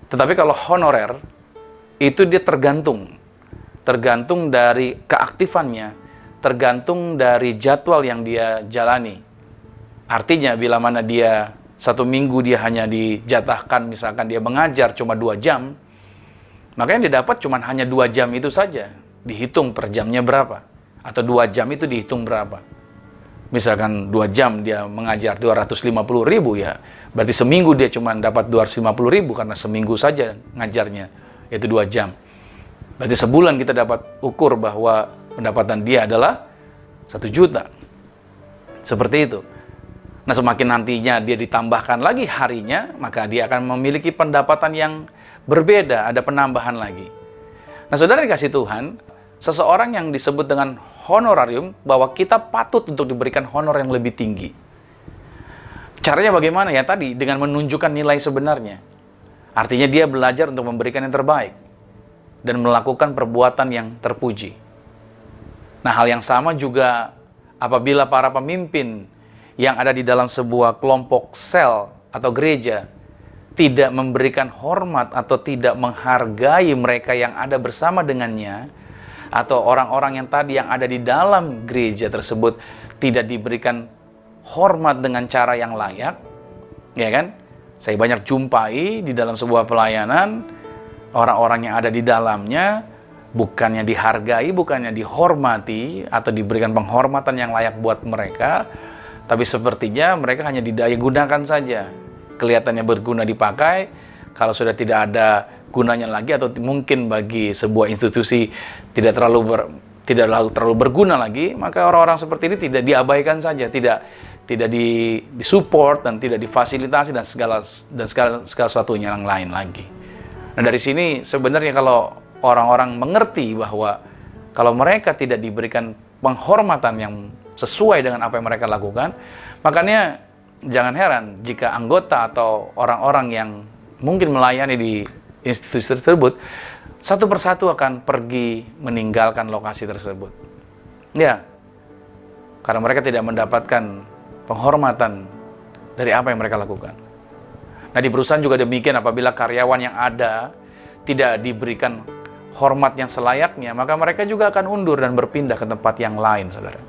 Tetapi kalau honorer, itu dia tergantung dari keaktifannya, tergantung dari jadwal yang dia jalani. Artinya bila mana dia satu minggu dia hanya dijatahkan, misalkan dia mengajar cuma 2 jam, maka yang dia dapat cuma hanya 2 jam itu saja. Dihitung per jamnya berapa, atau 2 jam itu dihitung berapa. Misalkan 2 jam dia mengajar 250.000, ya berarti seminggu dia cuma dapat 250.000 karena seminggu saja ngajarnya, yaitu 2 jam. Berarti sebulan kita dapat ukur bahwa pendapatan dia adalah 1 juta. Seperti itu. Nah, semakin nantinya dia ditambahkan lagi harinya, maka dia akan memiliki pendapatan yang berbeda, ada penambahan lagi. Nah, saudara dikasih Tuhan, seseorang yang disebut dengan honorarium, bahwa kita patut untuk diberikan honor yang lebih tinggi. Caranya bagaimana? Ya tadi, dengan menunjukkan nilai sebenarnya. Artinya dia belajar untuk memberikan yang terbaik dan melakukan perbuatan yang terpuji. Nah, hal yang sama juga apabila para pemimpin yang ada di dalam sebuah kelompok sel atau gereja tidak memberikan hormat atau tidak menghargai mereka yang ada bersama dengannya, atau orang-orang yang tadi yang ada di dalam gereja tersebut tidak diberikan hormat dengan cara yang layak, ya kan? Saya banyak jumpai di dalam sebuah pelayanan, orang-orang yang ada di dalamnya bukannya dihargai, bukannya dihormati atau diberikan penghormatan yang layak buat mereka, tapi sepertinya mereka hanya didaya gunakan saja. Kelihatannya berguna dipakai, kalau sudah tidak ada gunanya lagi atau mungkin bagi sebuah institusi tidak terlalu berguna lagi, maka orang-orang seperti ini tidak diabaikan saja, tidak disupport dan tidak difasilitasi dan segala sesuatunya yang lain lagi. Nah, dari sini sebenarnya kalau orang-orang mengerti bahwa kalau mereka tidak diberikan penghormatan yang sesuai dengan apa yang mereka lakukan, makanya jangan heran jika anggota atau orang-orang yang mungkin melayani di institusi tersebut satu persatu akan pergi meninggalkan lokasi tersebut. Ya, karena mereka tidak mendapatkan penghormatan dari apa yang mereka lakukan. Nah, di perusahaan juga demikian, apabila karyawan yang ada tidak diberikan hormat yang selayaknya, maka mereka juga akan undur dan berpindah ke tempat yang lain, saudara.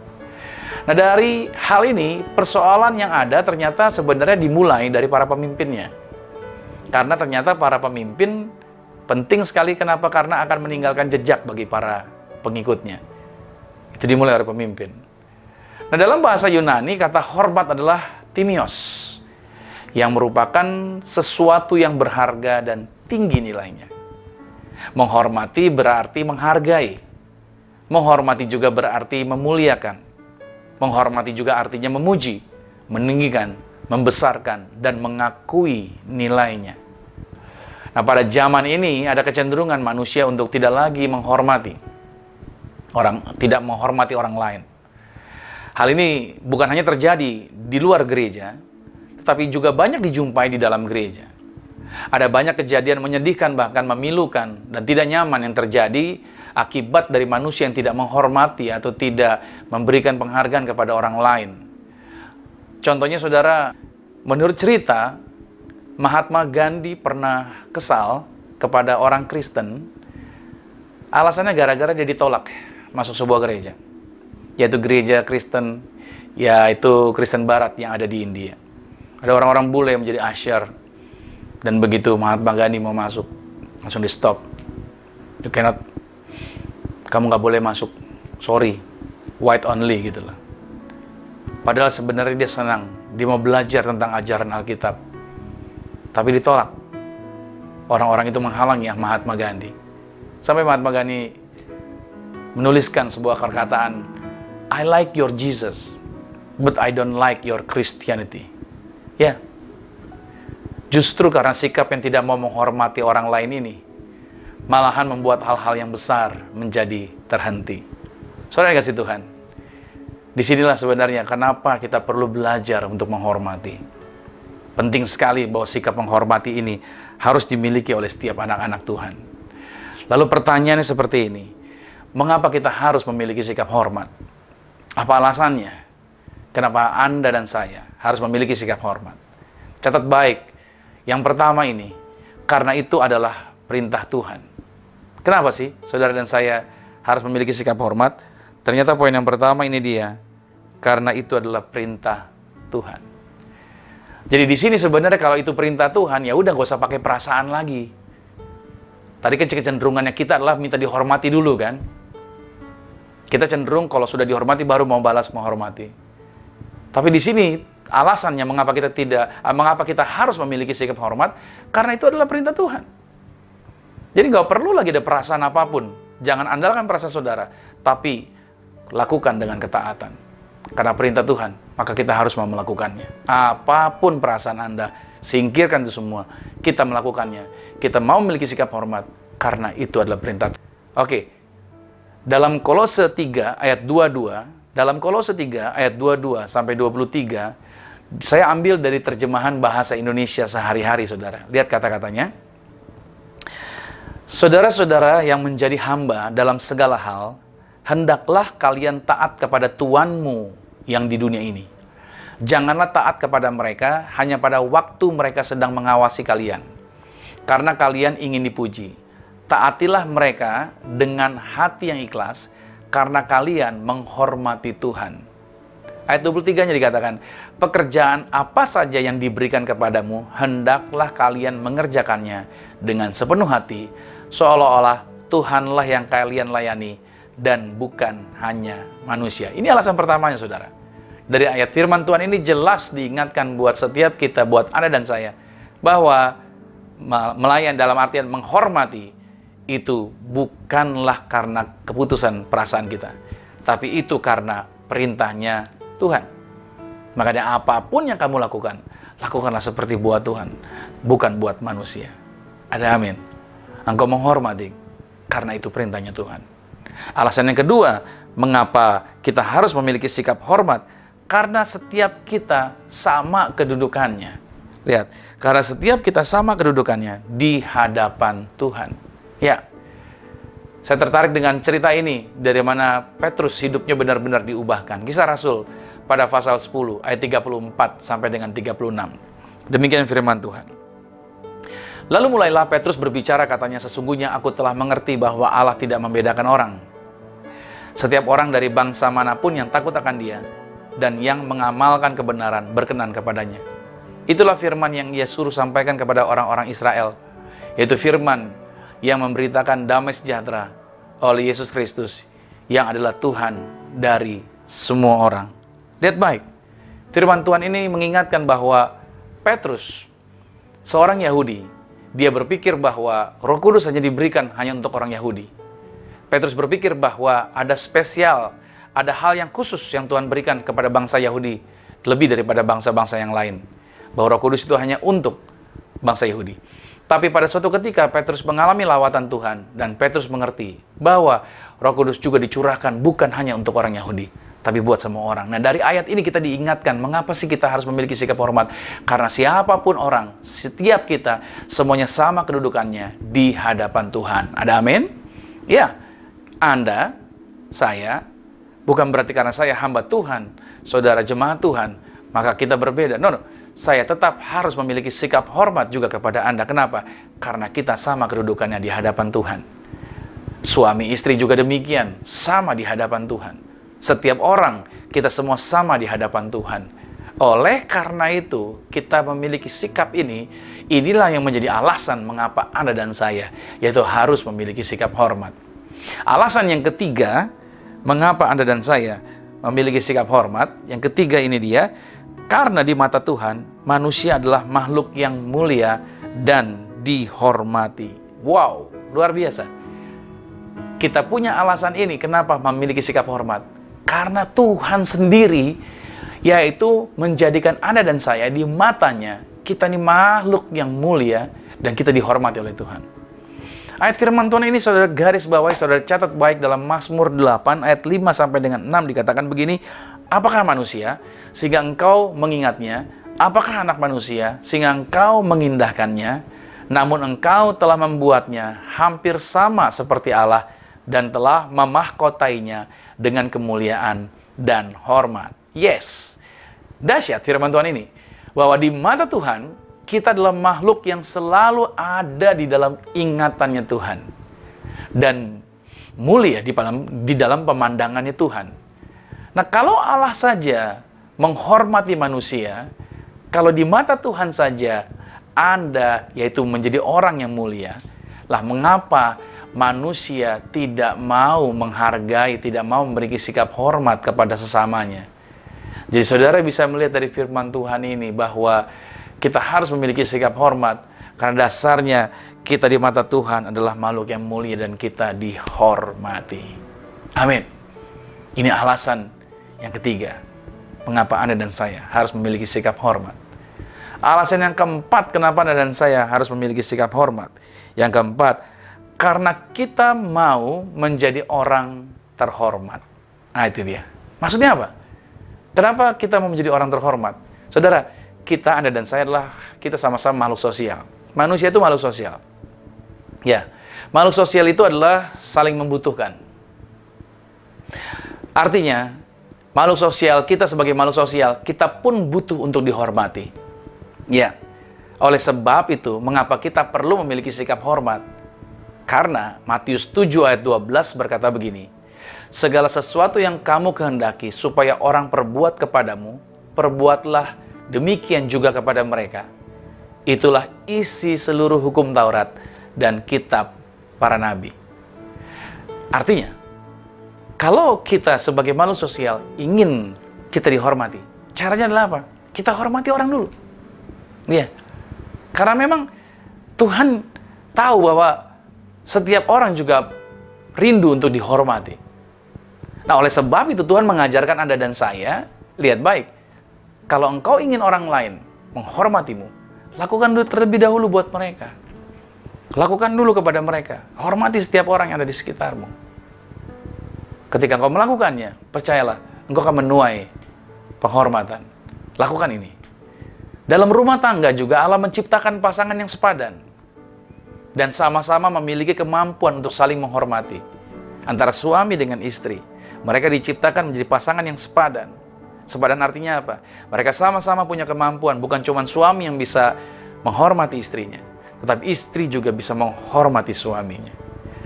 Nah, dari hal ini, persoalan yang ada ternyata sebenarnya dimulai dari para pemimpinnya. Karena ternyata para pemimpin penting sekali. Kenapa? Karena akan meninggalkan jejak bagi para pengikutnya. Itu dimulai dari pemimpin. Nah, dalam bahasa Yunani, kata hormat adalah timios, yang merupakan sesuatu yang berharga dan tinggi nilainya. Menghormati berarti menghargai. Menghormati juga berarti memuliakan. Menghormati juga artinya memuji, meninggikan, membesarkan, dan mengakui nilainya. Nah, Nah, pada zaman ini ada kecenderungan manusia untuk tidak lagi menghormati orang lain. Hal ini bukan hanya terjadi di luar gereja, tetapi juga banyak dijumpai di dalam gereja. Ada banyak kejadian menyedihkan, bahkan memilukan dan tidak nyaman yang terjadi akibat dari manusia yang tidak menghormati atau tidak memberikan penghargaan kepada orang lain. Contohnya, saudara, menurut cerita, Mahatma Gandhi pernah kesal kepada orang Kristen. Alasannya gara-gara dia ditolak masuk sebuah gereja, yaitu gereja Kristen, yaitu Kristen Barat yang ada di India. Ada orang-orang bule yang menjadi usher, dan begitu Mahatma Gandhi mau masuk, langsung di stop. Kamu nggak boleh masuk, sorry, white only gitu loh. Padahal sebenarnya dia senang, dia mau belajar tentang ajaran Alkitab, tapi ditolak. Orang-orang itu menghalangi Mahatma Gandhi. Sampai Mahatma Gandhi menuliskan sebuah perkataan, I like your Jesus, but I don't like your Christianity. Ya, justru karena sikap yang tidak mau menghormati orang lain ini, malahan membuat hal-hal yang besar menjadi terhenti. Saudara yang kasih Tuhan, disinilah sebenarnya kenapa kita perlu belajar untuk menghormati. Penting sekali bahwa sikap menghormati ini harus dimiliki oleh setiap anak-anak Tuhan. Lalu pertanyaannya seperti ini, mengapa kita harus memiliki sikap hormat? Apa alasannya? Kenapa Anda dan saya harus memiliki sikap hormat? Catat baik, yang pertama ini, karena itu adalah perintah Tuhan. Kenapa sih saudara dan saya harus memiliki sikap hormat? Ternyata poin yang pertama ini dia, karena itu adalah perintah Tuhan. Jadi di sini sebenarnya kalau itu perintah Tuhan, ya udah gak usah pakai perasaan lagi. Tadi kan kecenderungannya kita adalah minta dihormati dulu kan? Kita cenderung kalau sudah dihormati baru mau balas menghormati. Tapi di sini alasannya mengapa kita harus memiliki sikap hormat, karena itu adalah perintah Tuhan. Jadi nggak perlu lagi ada perasaan apapun. Jangan andalkan perasaan saudara, tapi lakukan dengan ketaatan. Karena perintah Tuhan, maka kita harus mau melakukannya. Apapun perasaan Anda, singkirkan itu semua. Kita melakukannya. Kita mau memiliki sikap hormat, karena itu adalah perintah Tuhan. Oke. Dalam Kolose 3 ayat 22, dalam Kolose 3 ayat 22 sampai 23, saya ambil dari terjemahan bahasa Indonesia sehari-hari, saudara. Lihat kata-katanya. Saudara-saudara yang menjadi hamba dalam segala hal, hendaklah kalian taat kepada Tuanmu yang di dunia ini. Janganlah taat kepada mereka hanya pada waktu mereka sedang mengawasi kalian, karena kalian ingin dipuji. Taatilah mereka dengan hati yang ikhlas, karena kalian menghormati Tuhan. Ayat 23-nya dikatakan, pekerjaan apa saja yang diberikan kepadamu, hendaklah kalian mengerjakannya dengan sepenuh hati, seolah-olah Tuhanlah yang kalian layani, dan bukan hanya manusia. Ini alasan pertamanya, saudara. Dari ayat firman Tuhan ini jelas diingatkan buat setiap kita, buat Anda dan saya, bahwa melayan dalam artian menghormati, itu bukanlah karena keputusan perasaan kita, tapi itu karena perintahnya Tuhan. Makanya apapun yang kamu lakukan, lakukanlah seperti buat Tuhan, bukan buat manusia. Ada amin. Engkau menghormati, karena itu perintahnya Tuhan. Alasan yang kedua, mengapa kita harus memiliki sikap hormat? Karena setiap kita sama kedudukannya. Lihat, karena setiap kita sama kedudukannya di hadapan Tuhan. Ya, saya tertarik dengan cerita ini dari mana Petrus hidupnya benar-benar diubahkan. Kisah Rasul pada pasal 10 ayat 34 sampai dengan 36. Demikian firman Tuhan. Lalu mulailah Petrus berbicara, katanya, sesungguhnya aku telah mengerti bahwa Allah tidak membedakan orang. Setiap orang dari bangsa manapun yang takut akan Dia dan yang mengamalkan kebenaran berkenan kepadanya. Itulah firman yang Ia suruh sampaikan kepada orang-orang Israel, yaitu firman yang memberitakan damai sejahtera oleh Yesus Kristus, yang adalah Tuhan dari semua orang. Lihat baik, firman Tuhan ini mengingatkan bahwa Petrus, seorang Yahudi, dia berpikir bahwa Roh Kudus hanya diberikan hanya untuk orang Yahudi. Petrus berpikir bahwa ada spesial, ada hal yang khusus yang Tuhan berikan kepada bangsa Yahudi, lebih daripada bangsa-bangsa yang lain. Bahwa Roh Kudus itu hanya untuk bangsa Yahudi. Tapi pada suatu ketika Petrus mengalami lawatan Tuhan dan Petrus mengerti bahwa Roh Kudus juga dicurahkan bukan hanya untuk orang Yahudi, tapi buat semua orang. Nah, dari ayat ini kita diingatkan mengapa sih kita harus memiliki sikap hormat? Karena siapapun orang, setiap kita semuanya sama kedudukannya di hadapan Tuhan. Ada amin? Ya. Anda, saya, bukan berarti karena saya hamba Tuhan, saudara jemaat Tuhan, maka kita berbeda. No. Saya tetap harus memiliki sikap hormat juga kepada Anda. Kenapa? Karena kita sama kedudukannya di hadapan Tuhan. Suami istri juga demikian, sama di hadapan Tuhan. Setiap orang, kita semua sama di hadapan Tuhan. Oleh karena itu, kita memiliki sikap ini, inilah yang menjadi alasan mengapa Anda dan saya, yaitu harus memiliki sikap hormat. Alasan yang ketiga, mengapa Anda dan saya memiliki sikap hormat, yang ketiga ini dia, karena di mata Tuhan, manusia adalah makhluk yang mulia dan dihormati. Wow, luar biasa. Kita punya alasan ini kenapa memiliki sikap hormat. Karena Tuhan sendiri, yaitu menjadikan Anda dan saya di matanya, kita ini makhluk yang mulia dan kita dihormati oleh Tuhan. Ayat firman Tuhan ini saudara garis bawahi, saudara catat baik dalam Mazmur 8 ayat 5 sampai dengan 6 dikatakan begini, apakah manusia sehingga engkau mengingatnya? Apakah anak manusia sehingga engkau mengindahkannya? Namun engkau telah membuatnya hampir sama seperti Allah dan telah memahkotainya dengan kemuliaan dan hormat. Yes, dahsyat firman Tuhan ini, bahwa di mata Tuhan, kita adalah makhluk yang selalu ada di dalam ingatannya Tuhan. Dan mulia di dalam pemandangannya Tuhan. Nah, kalau Allah saja menghormati manusia, kalau di mata Tuhan saja Anda, yaitu menjadi orang yang mulia, lah mengapa manusia tidak mau menghargai, tidak mau memberi sikap hormat kepada sesamanya? Jadi saudara bisa melihat dari firman Tuhan ini bahwa kita harus memiliki sikap hormat karena dasarnya kita di mata Tuhan adalah makhluk yang mulia dan kita dihormati. Amin. Ini alasan yang ketiga mengapa Anda dan saya harus memiliki sikap hormat. Alasan yang keempat kenapa Anda dan saya harus memiliki sikap hormat. Yang keempat, karena kita mau menjadi orang terhormat. Nah, itu dia. Maksudnya apa? Kenapa kita mau menjadi orang terhormat? Saudara, kita, Anda dan saya adalah, kita sama-sama makhluk sosial. Manusia itu makhluk sosial. Ya, makhluk sosial itu adalah saling membutuhkan. Artinya, makhluk sosial, kita sebagai makhluk sosial, kita pun butuh untuk dihormati. Ya, oleh sebab itu, mengapa kita perlu memiliki sikap hormat? Karena Matius 7 ayat 12 berkata begini, segala sesuatu yang kamu kehendaki supaya orang perbuat kepadamu, perbuatlah demikian juga kepada mereka. Itulah isi seluruh hukum Taurat dan kitab para nabi. Artinya, kalau kita sebagai makhluk sosial ingin kita dihormati, caranya adalah apa? Kita hormati orang dulu. Iya. Karena memang Tuhan tahu bahwa setiap orang juga rindu untuk dihormati. Nah, oleh sebab itu Tuhan mengajarkan Anda dan saya, lihat baik, kalau engkau ingin orang lain menghormatimu, lakukan dulu terlebih dahulu buat mereka. Lakukan dulu kepada mereka. Hormati setiap orang yang ada di sekitarmu. Ketika engkau melakukannya, percayalah, engkau akan menuai penghormatan. Lakukan ini. Dalam rumah tangga juga Allah menciptakan pasangan yang sepadan. Dan sama-sama memiliki kemampuan untuk saling menghormati. Antara suami dengan istri. Mereka diciptakan menjadi pasangan yang sepadan. Sepadan artinya apa? Mereka sama-sama punya kemampuan. Bukan cuma suami yang bisa menghormati istrinya, tetapi istri juga bisa menghormati suaminya.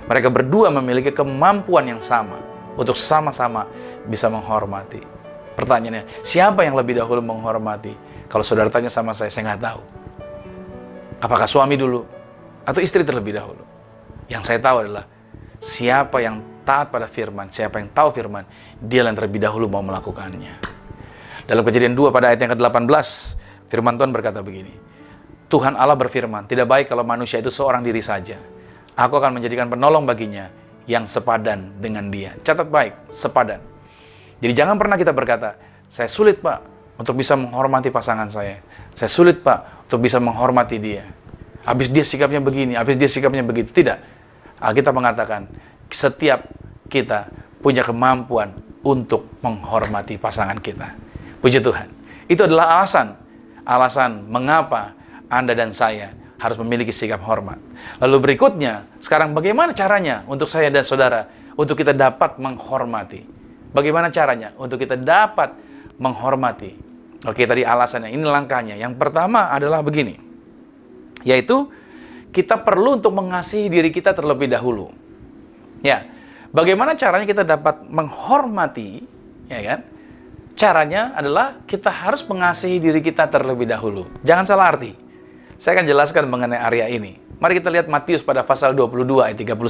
Mereka berdua memiliki kemampuan yang sama untuk sama-sama bisa menghormati. Pertanyaannya, siapa yang lebih dahulu menghormati? Kalau saudara tanya sama saya nggak tahu. Apakah suami dulu atau istri terlebih dahulu? Yang saya tahu adalah siapa yang taat pada firman, siapa yang tahu firman, dia yang terlebih dahulu mau melakukannya. Dalam Kejadian 2 pada ayat yang ke-18, firman Tuhan berkata begini, Tuhan Allah berfirman, tidak baik kalau manusia itu seorang diri saja. Aku akan menjadikan penolong baginya yang sepadan dengan dia. Catat baik, sepadan. Jadi jangan pernah kita berkata, saya sulit Pak untuk bisa menghormati pasangan saya. Saya sulit Pak untuk bisa menghormati dia. habis dia sikapnya begini, habis dia sikapnya begitu. Tidak. Alkitab mengatakan, setiap kita punya kemampuan untuk menghormati pasangan kita. Puji Tuhan. Itu adalah alasan mengapa Anda dan saya harus memiliki sikap hormat. Lalu berikutnya, sekarang bagaimana caranya untuk saya dan saudara untuk kita dapat menghormati? Bagaimana caranya untuk kita dapat menghormati? Oke, tadi alasannya, ini langkahnya. Yang pertama adalah begini, yaitu kita perlu untuk mengasihi diri kita terlebih dahulu. Ya, bagaimana caranya kita dapat menghormati? Ya kan? Caranya adalah kita harus mengasihi diri kita terlebih dahulu. Jangan salah arti. Saya akan jelaskan mengenai area ini. Mari kita lihat Matius pada pasal 22 ayat 39.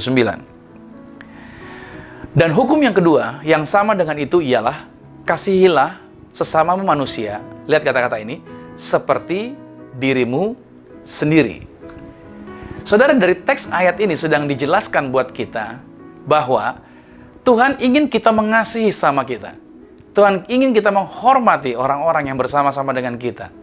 Dan hukum yang kedua yang sama dengan itu ialah kasihilah sesamamu manusia. Lihat kata-kata ini, seperti dirimu sendiri. Saudara, dari teks ayat ini sedang dijelaskan buat kita bahwa Tuhan ingin kita mengasihi sama kita. Tuhan ingin kita menghormati orang-orang yang bersama-sama dengan kita.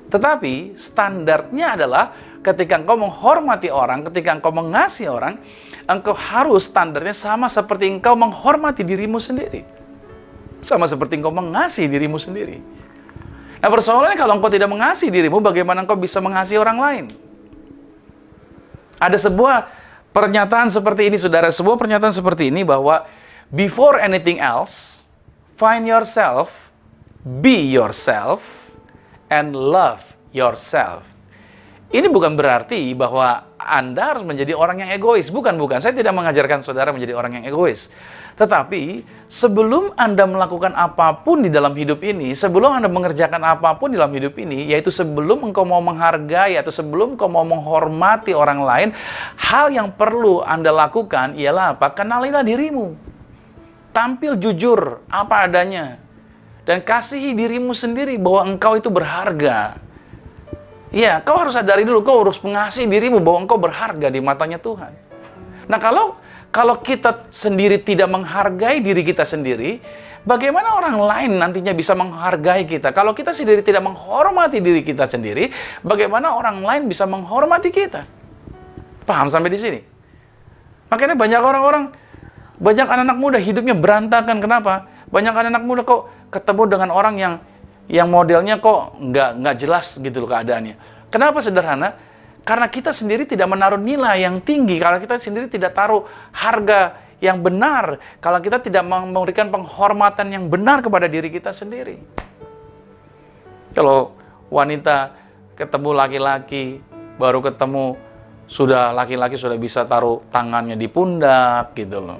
Tetapi standarnya adalah ketika engkau menghormati orang, ketika engkau mengasihi orang, engkau harus standarnya sama seperti engkau menghormati dirimu sendiri. Sama seperti engkau mengasihi dirimu sendiri. Nah, persoalannya kalau engkau tidak mengasihi dirimu, bagaimana engkau bisa mengasihi orang lain? Ada sebuah pernyataan seperti ini, saudara. Sebuah pernyataan seperti ini bahwa before anything else, find yourself, be yourself, and love yourself. Ini bukan berarti bahwa Anda harus menjadi orang yang egois. Bukan. Saya tidak mengajarkan saudara menjadi orang yang egois. Tetapi, sebelum Anda melakukan apapun di dalam hidup ini, sebelum Anda mengerjakan apapun di dalam hidup ini, yaitu sebelum engkau mau menghargai atau sebelum engkau mau menghormati orang lain, hal yang perlu Anda lakukan ialah apa? Kenalilah dirimu. Tampil jujur apa adanya. Dan kasihi dirimu sendiri bahwa engkau itu berharga. Ya, kau harus sadari dulu, kau harus mengasihi dirimu bahwa engkau berharga di matanya Tuhan. Nah, kalau kita sendiri tidak menghargai diri kita sendiri, bagaimana orang lain nantinya bisa menghargai kita? Kalau kita sendiri tidak menghormati diri kita sendiri, bagaimana orang lain bisa menghormati kita? Paham sampai di sini? Makanya banyak banyak anak-anak muda hidupnya berantakan. Kenapa? Banyak anak-anak muda kok ketemu dengan orang yang modelnya kok nggak jelas gitu loh keadaannya. Kenapa? Sederhana. Karena kita sendiri tidak menaruh nilai yang tinggi, kalau kita sendiri tidak taruh harga yang benar, kalau kita tidak memberikan penghormatan yang benar kepada diri kita sendiri. Kalau wanita ketemu laki-laki, baru ketemu, laki-laki sudah bisa taruh tangannya di pundak gitu loh.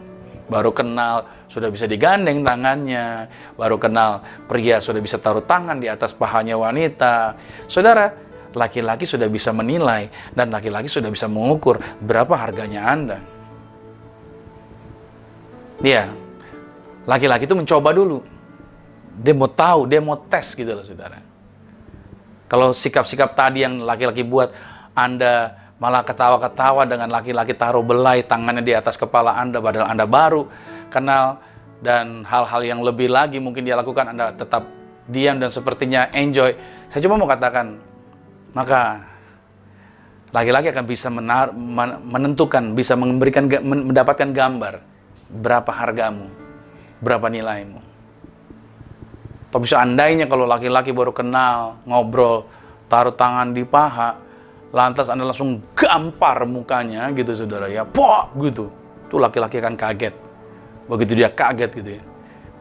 Baru kenal, sudah bisa digandeng tangannya. Baru kenal, pria sudah bisa taruh tangan di atas pahanya wanita. Saudara, laki-laki sudah bisa menilai dan laki-laki sudah bisa mengukur berapa harganya Anda. Iya, laki-laki itu mencoba dulu. Dia mau tahu, dia mau tes gitu loh, saudara. Kalau sikap-sikap tadi yang laki-laki buat, Anda malah ketawa-ketawa dengan laki-laki taruh belai tangannya di atas kepala Anda, padahal Anda baru kenal, dan hal-hal yang lebih lagi mungkin dia lakukan, Anda tetap diam dan sepertinya enjoy. Saya cuma mau katakan, maka laki-laki akan bisa menentukan, bisa mendapatkan gambar berapa hargamu, berapa nilaimu. Tapi seandainya kalau laki-laki baru kenal, ngobrol, taruh tangan di paha, lantas Anda langsung gampar mukanya gitu, saudara ya, pok gitu, tuh laki-laki akan kaget. Begitu dia kaget gitu ya,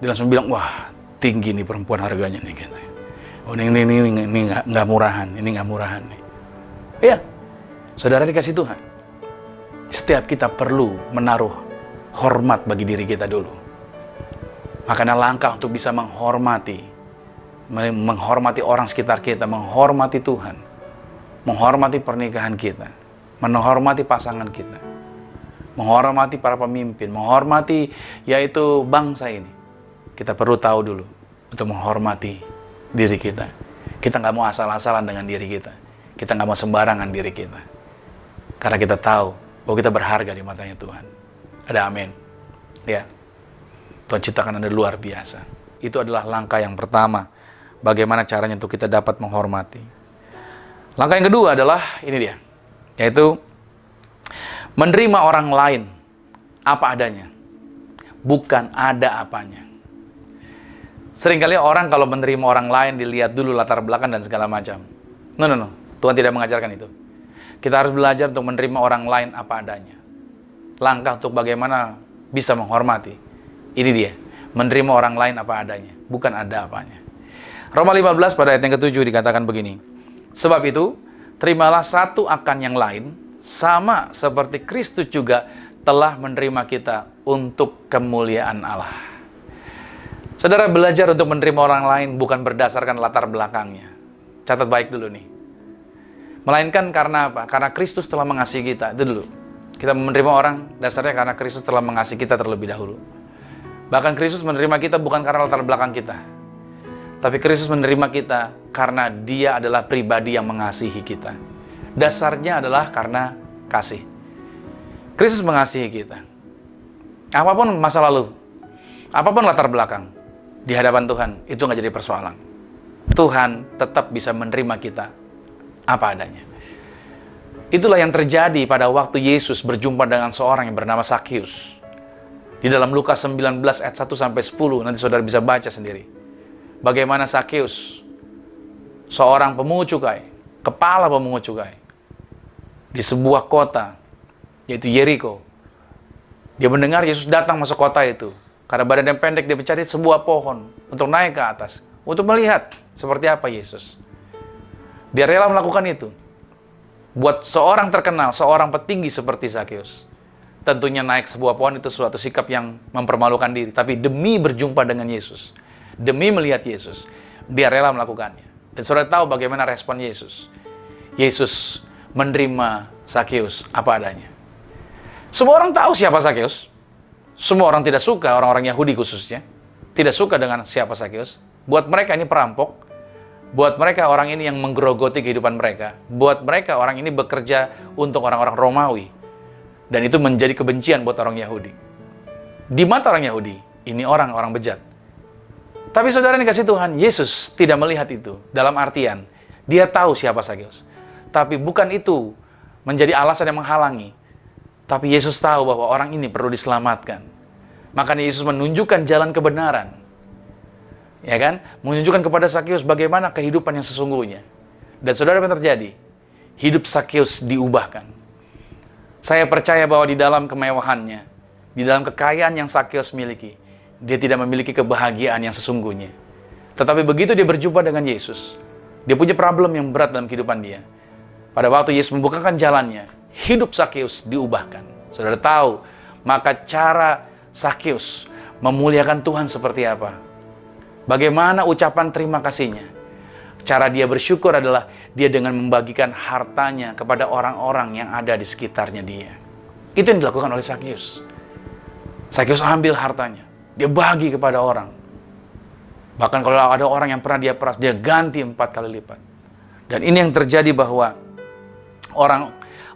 dia langsung bilang, wah tinggi nih perempuan harganya nih gitu. Oh ini nggak murahan, ini nggak murahan nih. Iya, saudara dikasih Tuhan. Setiap kita perlu menaruh hormat bagi diri kita dulu. Makanya langkah untuk bisa menghormati orang sekitar kita, menghormati Tuhan, menghormati pernikahan kita, menghormati pasangan kita, menghormati para pemimpin, menghormati yaitu bangsa ini. Kita perlu tahu dulu untuk menghormati diri kita. Kita nggak mau asal-asalan dengan diri kita. Kita nggak mau sembarangan diri kita. Karena kita tahu bahwa kita berharga di matanya Tuhan. Ada amin. Ya. Tuhan ciptakan Anda luar biasa. Itu adalah langkah yang pertama. Bagaimana caranya untuk kita dapat menghormati. Langkah yang kedua adalah, ini dia. Yaitu menerima orang lain apa adanya, bukan ada apanya. Seringkali orang kalau menerima orang lain dilihat dulu latar belakang dan segala macam. No. Tuhan tidak mengajarkan itu. Kita harus belajar untuk menerima orang lain apa adanya. Langkah untuk bagaimana bisa menghormati. Ini dia, menerima orang lain apa adanya, bukan ada apanya. Roma 15 pada ayat yang ke-7 dikatakan begini. Sebab itu, terimalah satu akan yang lain, sama seperti Kristus juga telah menerima kita untuk kemuliaan Allah. Saudara, belajar untuk menerima orang lain bukan berdasarkan latar belakangnya. Catat baik dulu nih. Melainkan karena apa? Karena Kristus telah mengasihi kita. Itu dulu. Kita menerima orang dasarnya karena Kristus telah mengasihi kita terlebih dahulu. Bahkan Kristus menerima kita bukan karena latar belakang kita. Tapi Kristus menerima kita karena Dia adalah pribadi yang mengasihi kita. Dasarnya adalah karena kasih. Kristus mengasihi kita. Apapun masa lalu, apapun latar belakang, di hadapan Tuhan, itu nggak jadi persoalan. Tuhan tetap bisa menerima kita apa adanya. Itulah yang terjadi pada waktu Yesus berjumpa dengan seorang yang bernama Sakeus. Di dalam Lukas 19 ayat 1 sampai 10, nanti saudara bisa baca sendiri. Bagaimana Sakeus, seorang pemungut cukai, kepala pemungut cukai, di sebuah kota, yaitu Yeriko. Dia mendengar Yesus datang masuk kota itu. Karena badan yang pendek, dia mencari sebuah pohon untuk naik ke atas, untuk melihat seperti apa Yesus. Dia rela melakukan itu. Buat seorang terkenal, seorang petinggi seperti Sakeus, tentunya naik sebuah pohon itu suatu sikap yang mempermalukan diri. Tapi demi berjumpa dengan Yesus, demi melihat Yesus, dia rela melakukannya. Dan saudara tahu bagaimana respon Yesus. Yesus menerima Sakeus apa adanya. Semua orang tahu siapa Sakeus. Semua orang tidak suka, orang-orang Yahudi khususnya, tidak suka dengan siapa Sakeus. Buat mereka ini perampok. Buat mereka orang ini yang menggerogoti kehidupan mereka. Buat mereka orang ini bekerja untuk orang-orang Romawi. Dan itu menjadi kebencian buat orang Yahudi. Di mata orang Yahudi, ini orang-orang bejat. Tapi saudara dikasih Tuhan, Yesus tidak melihat itu. Dalam artian, dia tahu siapa Sakeus. Tapi bukan itu menjadi alasan yang menghalangi. Tapi Yesus tahu bahwa orang ini perlu diselamatkan. Makanya Yesus menunjukkan jalan kebenaran. Ya kan? Menunjukkan kepada Sakeus bagaimana kehidupan yang sesungguhnya. Dan saudara, apa yang terjadi? Hidup Sakeus diubahkan. Saya percaya bahwa di dalam kemewahannya, di dalam kekayaan yang Sakeus miliki, dia tidak memiliki kebahagiaan yang sesungguhnya. Tetapi begitu dia berjumpa dengan Yesus, dia punya problem yang berat dalam kehidupan dia. Pada waktu Yesus membukakan jalannya, hidup Sakeus diubahkan. Saudara tahu, maka cara Sakeus memuliakan Tuhan seperti apa? Bagaimana ucapan terima kasihnya? Cara dia bersyukur adalah dia dengan membagikan hartanya kepada orang-orang yang ada di sekitarnya dia. Itu yang dilakukan oleh Sakeus. Sakeus ambil hartanya, dia bagi kepada orang. Bahkan kalau ada orang yang pernah dia peras, dia ganti 4 kali lipat. Dan ini yang terjadi bahwa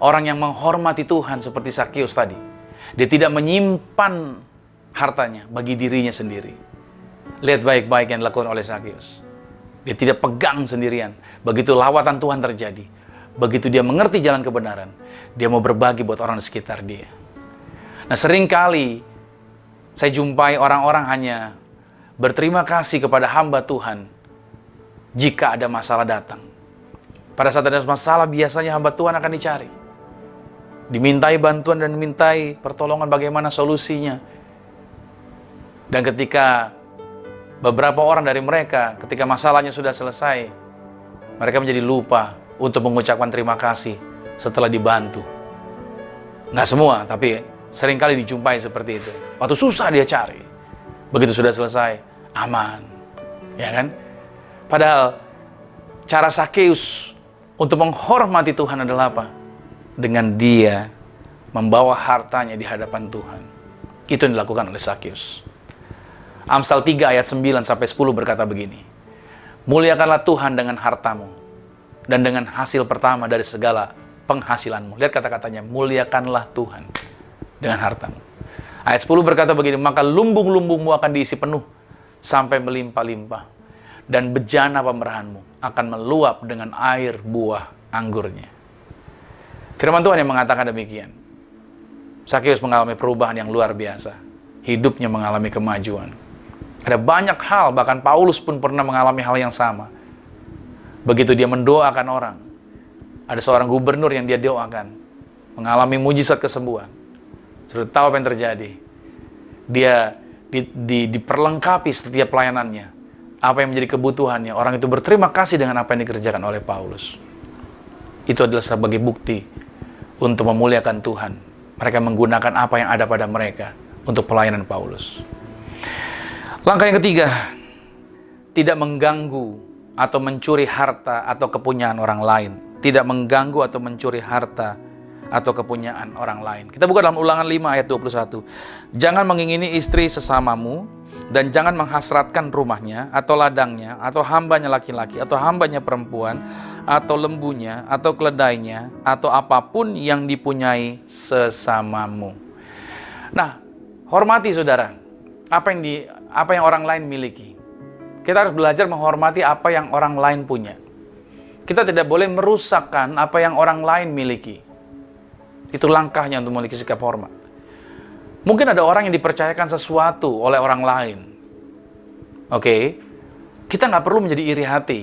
orang yang menghormati Tuhan seperti Sakeus tadi, dia tidak menyimpan hartanya bagi dirinya sendiri. Lihat baik-baik yang dilakukan oleh Sakeus. Dia tidak pegang sendirian. Begitu lawatan Tuhan terjadi, begitu dia mengerti jalan kebenaran, dia mau berbagi buat orang di sekitar dia. Nah, seringkali saya jumpai orang-orang hanya berterima kasih kepada hamba Tuhan jika ada masalah datang. Pada saat ada masalah, biasanya hamba Tuhan akan dicari. Dimintai bantuan dan dimintai pertolongan bagaimana solusinya. Dan ketika beberapa orang dari mereka, ketika masalahnya sudah selesai, mereka menjadi lupa untuk mengucapkan terima kasih setelah dibantu. Nggak semua, tapi seringkali dijumpai seperti itu. Waktu susah dia cari, begitu sudah selesai, aman. Ya kan? Padahal cara Sakeus untuk menghormati Tuhan adalah apa? Dengan dia membawa hartanya di hadapan Tuhan. Itu yang dilakukan oleh Sakeus. Amsal 3 ayat 9 sampai 10 berkata begini. Muliakanlah Tuhan dengan hartamu dan dengan hasil pertama dari segala penghasilanmu. Lihat kata-katanya, muliakanlah Tuhan dengan hartamu. Ayat 10 berkata begini, maka lumbung-lumbungmu akan diisi penuh sampai melimpah-limpah, dan bejana pemerahanmu akan meluap dengan air buah anggurnya. Firman Tuhan yang mengatakan demikian. Sakeus mengalami perubahan yang luar biasa. Hidupnya mengalami kemajuan. Ada banyak hal, bahkan Paulus pun pernah mengalami hal yang sama. Begitu dia mendoakan orang, ada seorang gubernur yang dia doakan, mengalami mujizat kesembuhan. Sudah tahu apa yang terjadi. Dia diperlengkapi setiap pelayanannya. Apa yang menjadi kebutuhannya. Orang itu berterima kasih dengan apa yang dikerjakan oleh Paulus. Itu adalah sebagai bukti untuk memuliakan Tuhan. Mereka menggunakan apa yang ada pada mereka untuk pelayanan Paulus. Langkah yang ketiga, tidak mengganggu atau mencuri harta atau kepunyaan orang lain. Tidak mengganggu atau mencuri harta atau kepunyaan orang lain. Kita buka dalam Ulangan 5 ayat 21. Jangan mengingini istri sesamamu, dan jangan menghasratkan rumahnya, atau ladangnya, atau hambanya laki-laki, atau hambanya perempuan, atau lembunya, atau keledainya, atau apapun yang dipunyai sesamamu. Nah, hormati saudara, apa yang orang lain miliki. Kita harus belajar menghormati apa yang orang lain punya. Kita tidak boleh merusakkan apa yang orang lain miliki. Itu langkahnya untuk memiliki sikap hormat. Mungkin ada orang yang dipercayakan sesuatu oleh orang lain. Oke, kita nggak perlu menjadi iri hati.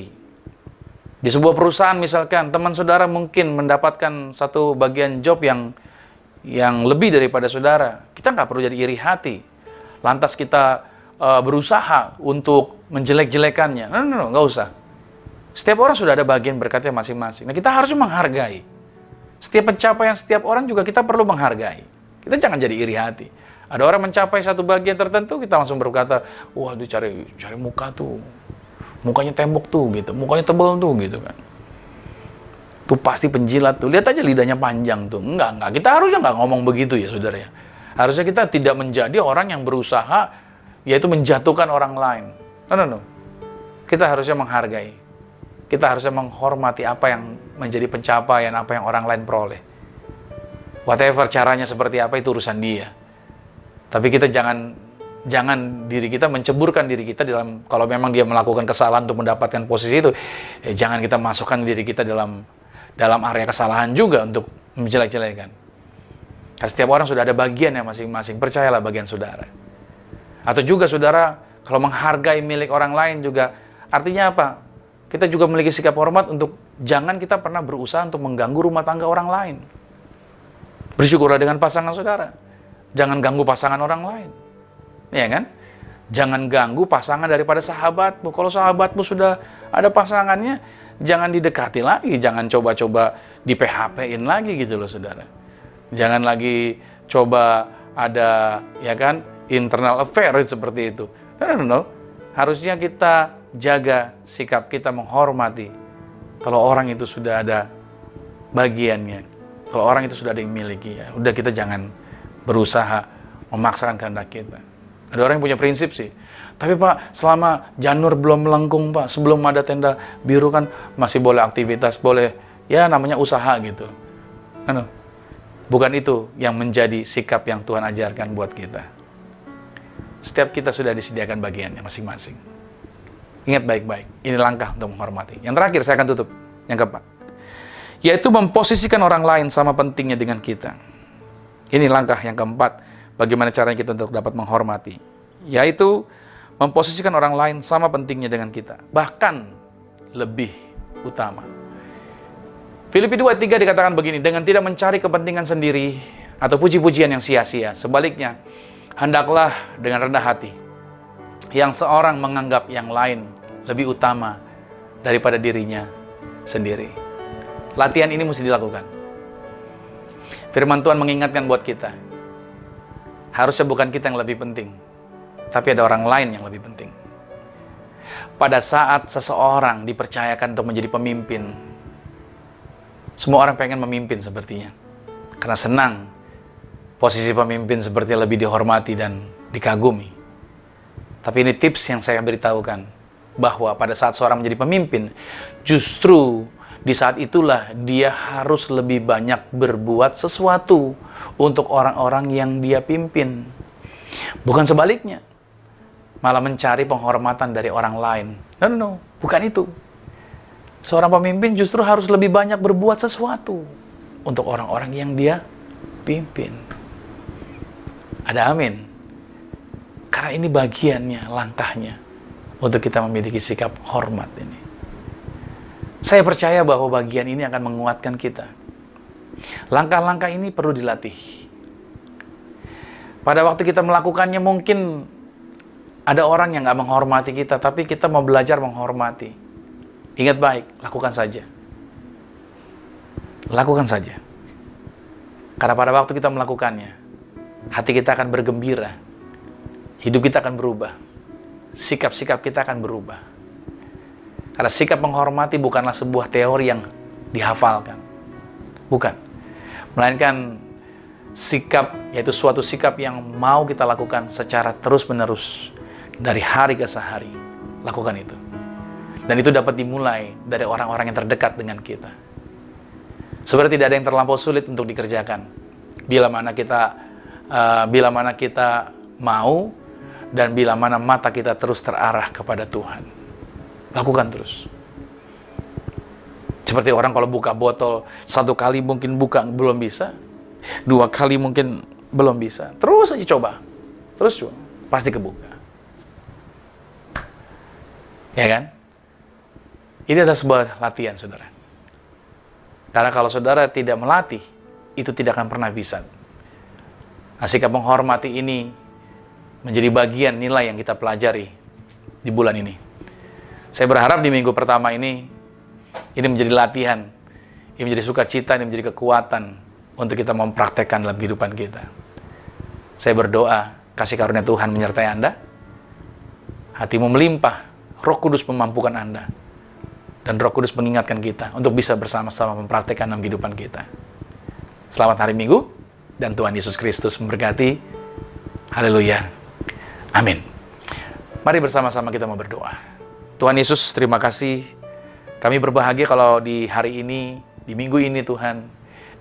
Di sebuah perusahaan misalkan, teman saudara mungkin mendapatkan satu bagian job yang lebih daripada saudara. Kita nggak perlu jadi iri hati. Lantas kita berusaha untuk menjelek-jelekannya. No, nggak usah. Setiap orang sudah ada bagian berkatnya masing-masing. Nah, kita harus menghargai. Setiap pencapaian setiap orang juga kita perlu menghargai. Kita jangan jadi iri hati. Ada orang mencapai satu bagian tertentu, kita langsung berkata, wah dia cari muka tuh. Mukanya tembok tuh gitu, mukanya tebal tuh gitu kan. Tuh pasti penjilat tuh. Lihat aja lidahnya panjang tuh. Enggak. Kita harusnya nggak ngomong begitu ya saudara ya. Harusnya kita tidak menjadi orang yang berusaha yaitu menjatuhkan orang lain. No. Kita harusnya menghargai. Kita harusnya menghormati apa yang menjadi pencapaian, apa yang orang lain peroleh. Whatever caranya seperti apa itu urusan dia. Tapi kita jangan diri kita menceburkan diri kita dalam, kalau memang dia melakukan kesalahan untuk mendapatkan posisi itu, jangan kita masukkan diri kita dalam area kesalahan juga untuk menjelek-jelekan. Karena setiap orang sudah ada bagiannya masing-masing. Percayalah bagian saudara. Atau juga saudara, kalau menghargai milik orang lain juga, artinya apa? Kita juga memiliki sikap hormat untuk jangan kita pernah berusaha untuk mengganggu rumah tangga orang lain. Bersyukurlah dengan pasangan saudara. Jangan ganggu pasangan orang lain. Ya kan? Jangan ganggu pasangan daripada sahabatmu. Kalau sahabatmu sudah ada pasangannya, jangan didekati lagi. Jangan coba-coba di PHP-in lagi gitu loh saudara. Jangan lagi coba ada, ya kan, internal affair seperti itu. No. Harusnya kita jaga sikap kita menghormati kalau orang itu sudah ada bagiannya, kalau orang itu sudah ada yang miliki, ya udah kita jangan berusaha memaksakan kehendak kita. Ada orang yang punya prinsip sih, tapi Pak selama janur belum melengkung Pak, sebelum ada tenda biru kan masih boleh aktivitas, boleh ya namanya usaha gitu. No. Bukan itu yang menjadi sikap yang Tuhan ajarkan buat kita. Setiap kita sudah disediakan bagiannya masing-masing. Ingat baik-baik, ini langkah untuk menghormati. Yang terakhir saya akan tutup, yang keempat. Yaitu memposisikan orang lain sama pentingnya dengan kita. Ini langkah yang keempat, bagaimana caranya kita untuk dapat menghormati. Yaitu memposisikan orang lain sama pentingnya dengan kita. Bahkan lebih utama. Filipi 2:3 dikatakan begini, dengan tidak mencari kepentingan sendiri atau puji-pujian yang sia-sia. Sebaliknya, hendaklah dengan rendah hati, yang seorang menganggap yang lain lebih utama daripada dirinya sendiri. Latihan ini mesti dilakukan. Firman Tuhan mengingatkan buat kita, harusnya bukan kita yang lebih penting, tapi ada orang lain yang lebih penting. Pada saat seseorang dipercayakan untuk menjadi pemimpin, semua orang pengen memimpin sepertinya, karena senang posisi pemimpin sepertinya lebih dihormati dan dikagumi. Tapi ini tips yang saya beritahukan, bahwa pada saat seorang menjadi pemimpin, justru di saat itulah dia harus lebih banyak berbuat sesuatu untuk orang-orang yang dia pimpin. Bukan sebaliknya, malah mencari penghormatan dari orang lain. No, bukan itu. Seorang pemimpin justru harus lebih banyak berbuat sesuatu untuk orang-orang yang dia pimpin. Ada amin. Karena ini bagiannya, langkahnya untuk kita memiliki sikap hormat ini. Saya percaya bahwa bagian ini akan menguatkan kita. Langkah-langkah ini perlu dilatih. Pada waktu kita melakukannya mungkin ada orang yang nggak menghormati kita, tapi kita mau belajar menghormati. Ingat baik, lakukan saja. Lakukan saja. Karena pada waktu kita melakukannya, hati kita akan bergembira. Hidup kita akan berubah. Sikap-sikap kita akan berubah. Karena sikap menghormati bukanlah sebuah teori yang dihafalkan. Bukan. Melainkan sikap, yaitu suatu sikap yang mau kita lakukan secara terus-menerus. Dari hari ke sehari. Lakukan itu. Dan itu dapat dimulai dari orang-orang yang terdekat dengan kita. Sebenarnya tidak ada yang terlampau sulit untuk dikerjakan. Bila mana kita mau, dan bila mana mata kita terus terarah kepada Tuhan. Lakukan terus. Seperti orang kalau buka botol, 1 kali mungkin buka belum bisa, 2 kali mungkin belum bisa. Terus aja coba. Terus coba. Pasti kebuka. Ya kan? Ini adalah sebuah latihan, saudara. Karena kalau saudara tidak melatih, itu tidak akan pernah bisa. Nah, sikap menghormati ini menjadi bagian nilai yang kita pelajari di bulan ini. Saya berharap di minggu pertama ini menjadi latihan, ini menjadi sukacita, ini menjadi kekuatan untuk kita mempraktekkan dalam kehidupan kita. Saya berdoa, kasih karunia Tuhan menyertai Anda, hatimu melimpah, Roh Kudus memampukan Anda, dan Roh Kudus mengingatkan kita untuk bisa bersama-sama mempraktekkan dalam kehidupan kita. Selamat hari Minggu, dan Tuhan Yesus Kristus memberkati. Haleluya. Amin. Mari bersama-sama kita mau berdoa. Tuhan Yesus, terima kasih. Kami berbahagia kalau di hari ini, di minggu ini Tuhan,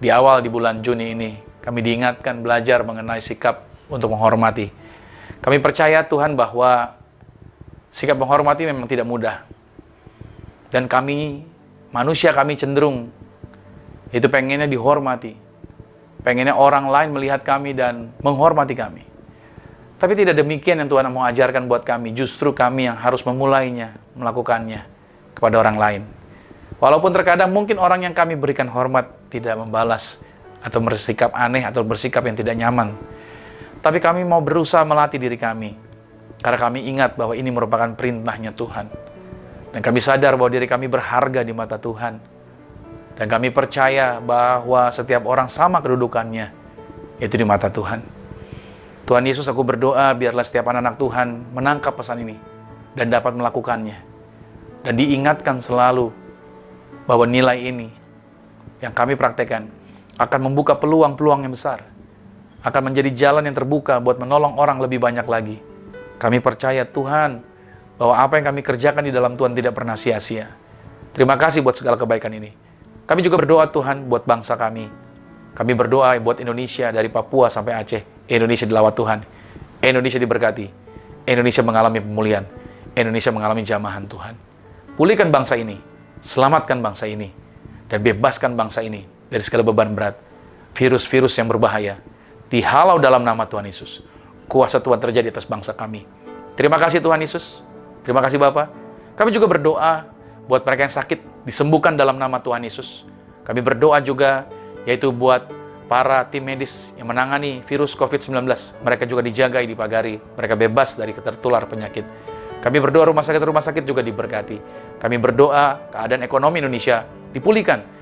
di awal di bulan Juni ini, kami diingatkan belajar mengenai sikap untuk menghormati. Kami percaya Tuhan bahwa sikap menghormati memang tidak mudah. Dan kami, manusia kami cenderung, itu pengennya dihormati. Pengennya orang lain melihat kami dan menghormati kami. Tapi tidak demikian yang Tuhan mau ajarkan buat kami. Justru kami yang harus memulainya, melakukannya kepada orang lain. Walaupun terkadang mungkin orang yang kami berikan hormat tidak membalas, atau bersikap aneh, atau bersikap yang tidak nyaman. Tapi kami mau berusaha melatih diri kami. Karena kami ingat bahwa ini merupakan perintahnya Tuhan. Dan kami sadar bahwa diri kami berharga di mata Tuhan. Dan kami percaya bahwa setiap orang sama kedudukannya, itu di mata Tuhan. Tuhan Yesus, aku berdoa biarlah setiap anak-anak Tuhan menangkap pesan ini dan dapat melakukannya. Dan diingatkan selalu bahwa nilai ini yang kami praktekkan akan membuka peluang-peluang yang besar. Akan menjadi jalan yang terbuka buat menolong orang lebih banyak lagi. Kami percaya Tuhan bahwa apa yang kami kerjakan di dalam Tuhan tidak pernah sia-sia. Terima kasih buat segala kebaikan ini. Kami juga berdoa Tuhan buat bangsa kami. Kami berdoa buat Indonesia dari Papua sampai Aceh. Indonesia dilawat Tuhan. Indonesia diberkati. Indonesia mengalami pemulihan. Indonesia mengalami jamahan Tuhan. Pulihkan bangsa ini. Selamatkan bangsa ini. Dan bebaskan bangsa ini dari segala beban berat. Virus-virus yang berbahaya. Dihalau dalam nama Tuhan Yesus. Kuasa Tuhan terjadi atas bangsa kami. Terima kasih Tuhan Yesus. Terima kasih Bapa. Kami juga berdoa buat mereka yang sakit, disembuhkan dalam nama Tuhan Yesus. Kami berdoa juga, yaitu buat para tim medis yang menangani virus COVID-19. Mereka juga dijaga, dipagari. Mereka bebas dari tertular penyakit. Kami berdoa rumah sakit juga diberkati. Kami berdoa keadaan ekonomi Indonesia dipulihkan.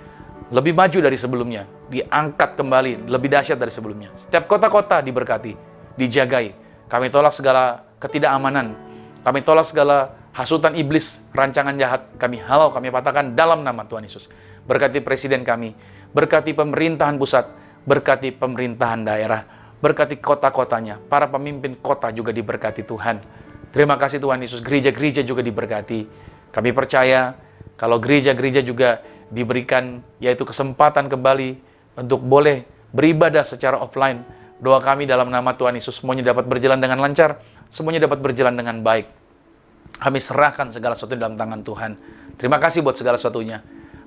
Lebih maju dari sebelumnya. Diangkat kembali, lebih dahsyat dari sebelumnya. Setiap kota-kota diberkati. Dijagai. Kami tolak segala ketidakamanan. Kami tolak segala hasutan iblis, rancangan jahat. Kami halau, kami patahkan dalam nama Tuhan Yesus. Berkati presiden kami, berkati pemerintahan pusat, berkati pemerintahan daerah, berkati kota-kotanya. Para pemimpin kota juga diberkati Tuhan. Terima kasih Tuhan Yesus, gereja-gereja juga diberkati. Kami percaya kalau gereja-gereja juga diberikan yaitu kesempatan kembali untuk boleh beribadah secara offline. Doa kami dalam nama Tuhan Yesus, semuanya dapat berjalan dengan lancar, semuanya dapat berjalan dengan baik. Kami serahkan segala sesuatu dalam tangan Tuhan. Terima kasih buat segala sesuatunya.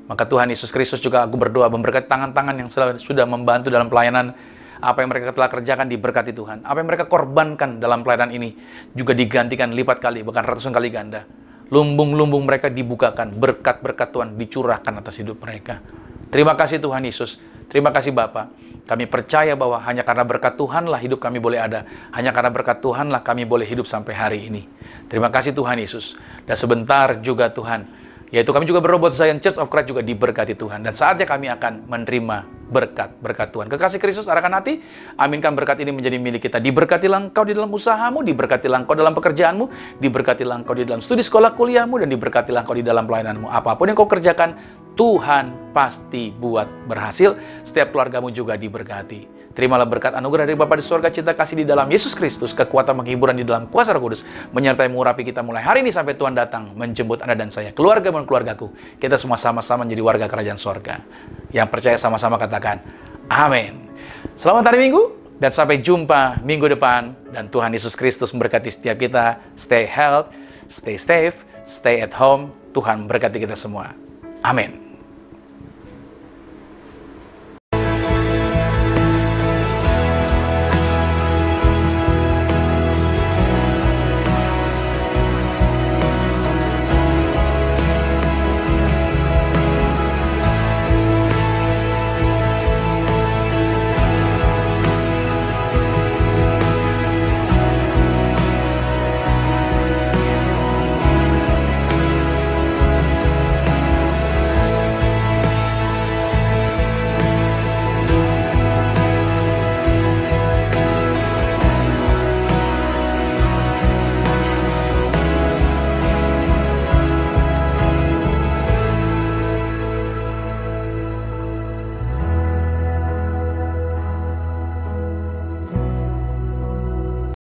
Maka Tuhan Yesus Kristus juga aku berdoa memberkati tangan-tangan yang sudah membantu dalam pelayanan. Apa yang mereka telah kerjakan diberkati Tuhan. Apa yang mereka korbankan dalam pelayanan ini juga digantikan lipat kali, bahkan ratusan kali ganda. Lumbung-lumbung mereka dibukakan, berkat-berkat Tuhan dicurahkan atas hidup mereka. Terima kasih Tuhan Yesus. Terima kasih Bapa. Kami percaya bahwa hanya karena berkat Tuhanlah hidup kami boleh ada. Hanya karena berkat Tuhanlah kami boleh hidup sampai hari ini. Terima kasih Tuhan Yesus. Dan sebentar juga Tuhan, yaitu kami juga berdoa buat Zion Church of Christ juga diberkati Tuhan. Dan saatnya kami akan menerima berkat Tuhan. Kekasih Kristus, arahkan hati. Aminkan berkat ini menjadi milik kita. Diberkatilah engkau di dalam usahamu, diberkatilah engkau dalam pekerjaanmu, diberkatilah engkau di dalam studi sekolah kuliahmu, dan diberkatilah engkau di dalam pelayananmu. Apapun yang kau kerjakan, Tuhan pasti buat berhasil. Setiap keluargamu juga diberkati. Terimalah berkat anugerah dari Bapa di surga, cinta kasih di dalam Yesus Kristus, kekuatan penghiburan di dalam kuasa Roh Kudus, menyertai mengurapi kita mulai hari ini sampai Tuhan datang menjemput Anda dan saya, keluarga dan keluargaku. Kita semua sama-sama menjadi warga kerajaan surga. Yang percaya sama-sama katakan, amin. Selamat hari Minggu, dan sampai jumpa minggu depan. Dan Tuhan Yesus Kristus memberkati setiap kita. Stay healthy, stay safe, stay at home. Tuhan memberkati kita semua. Amin.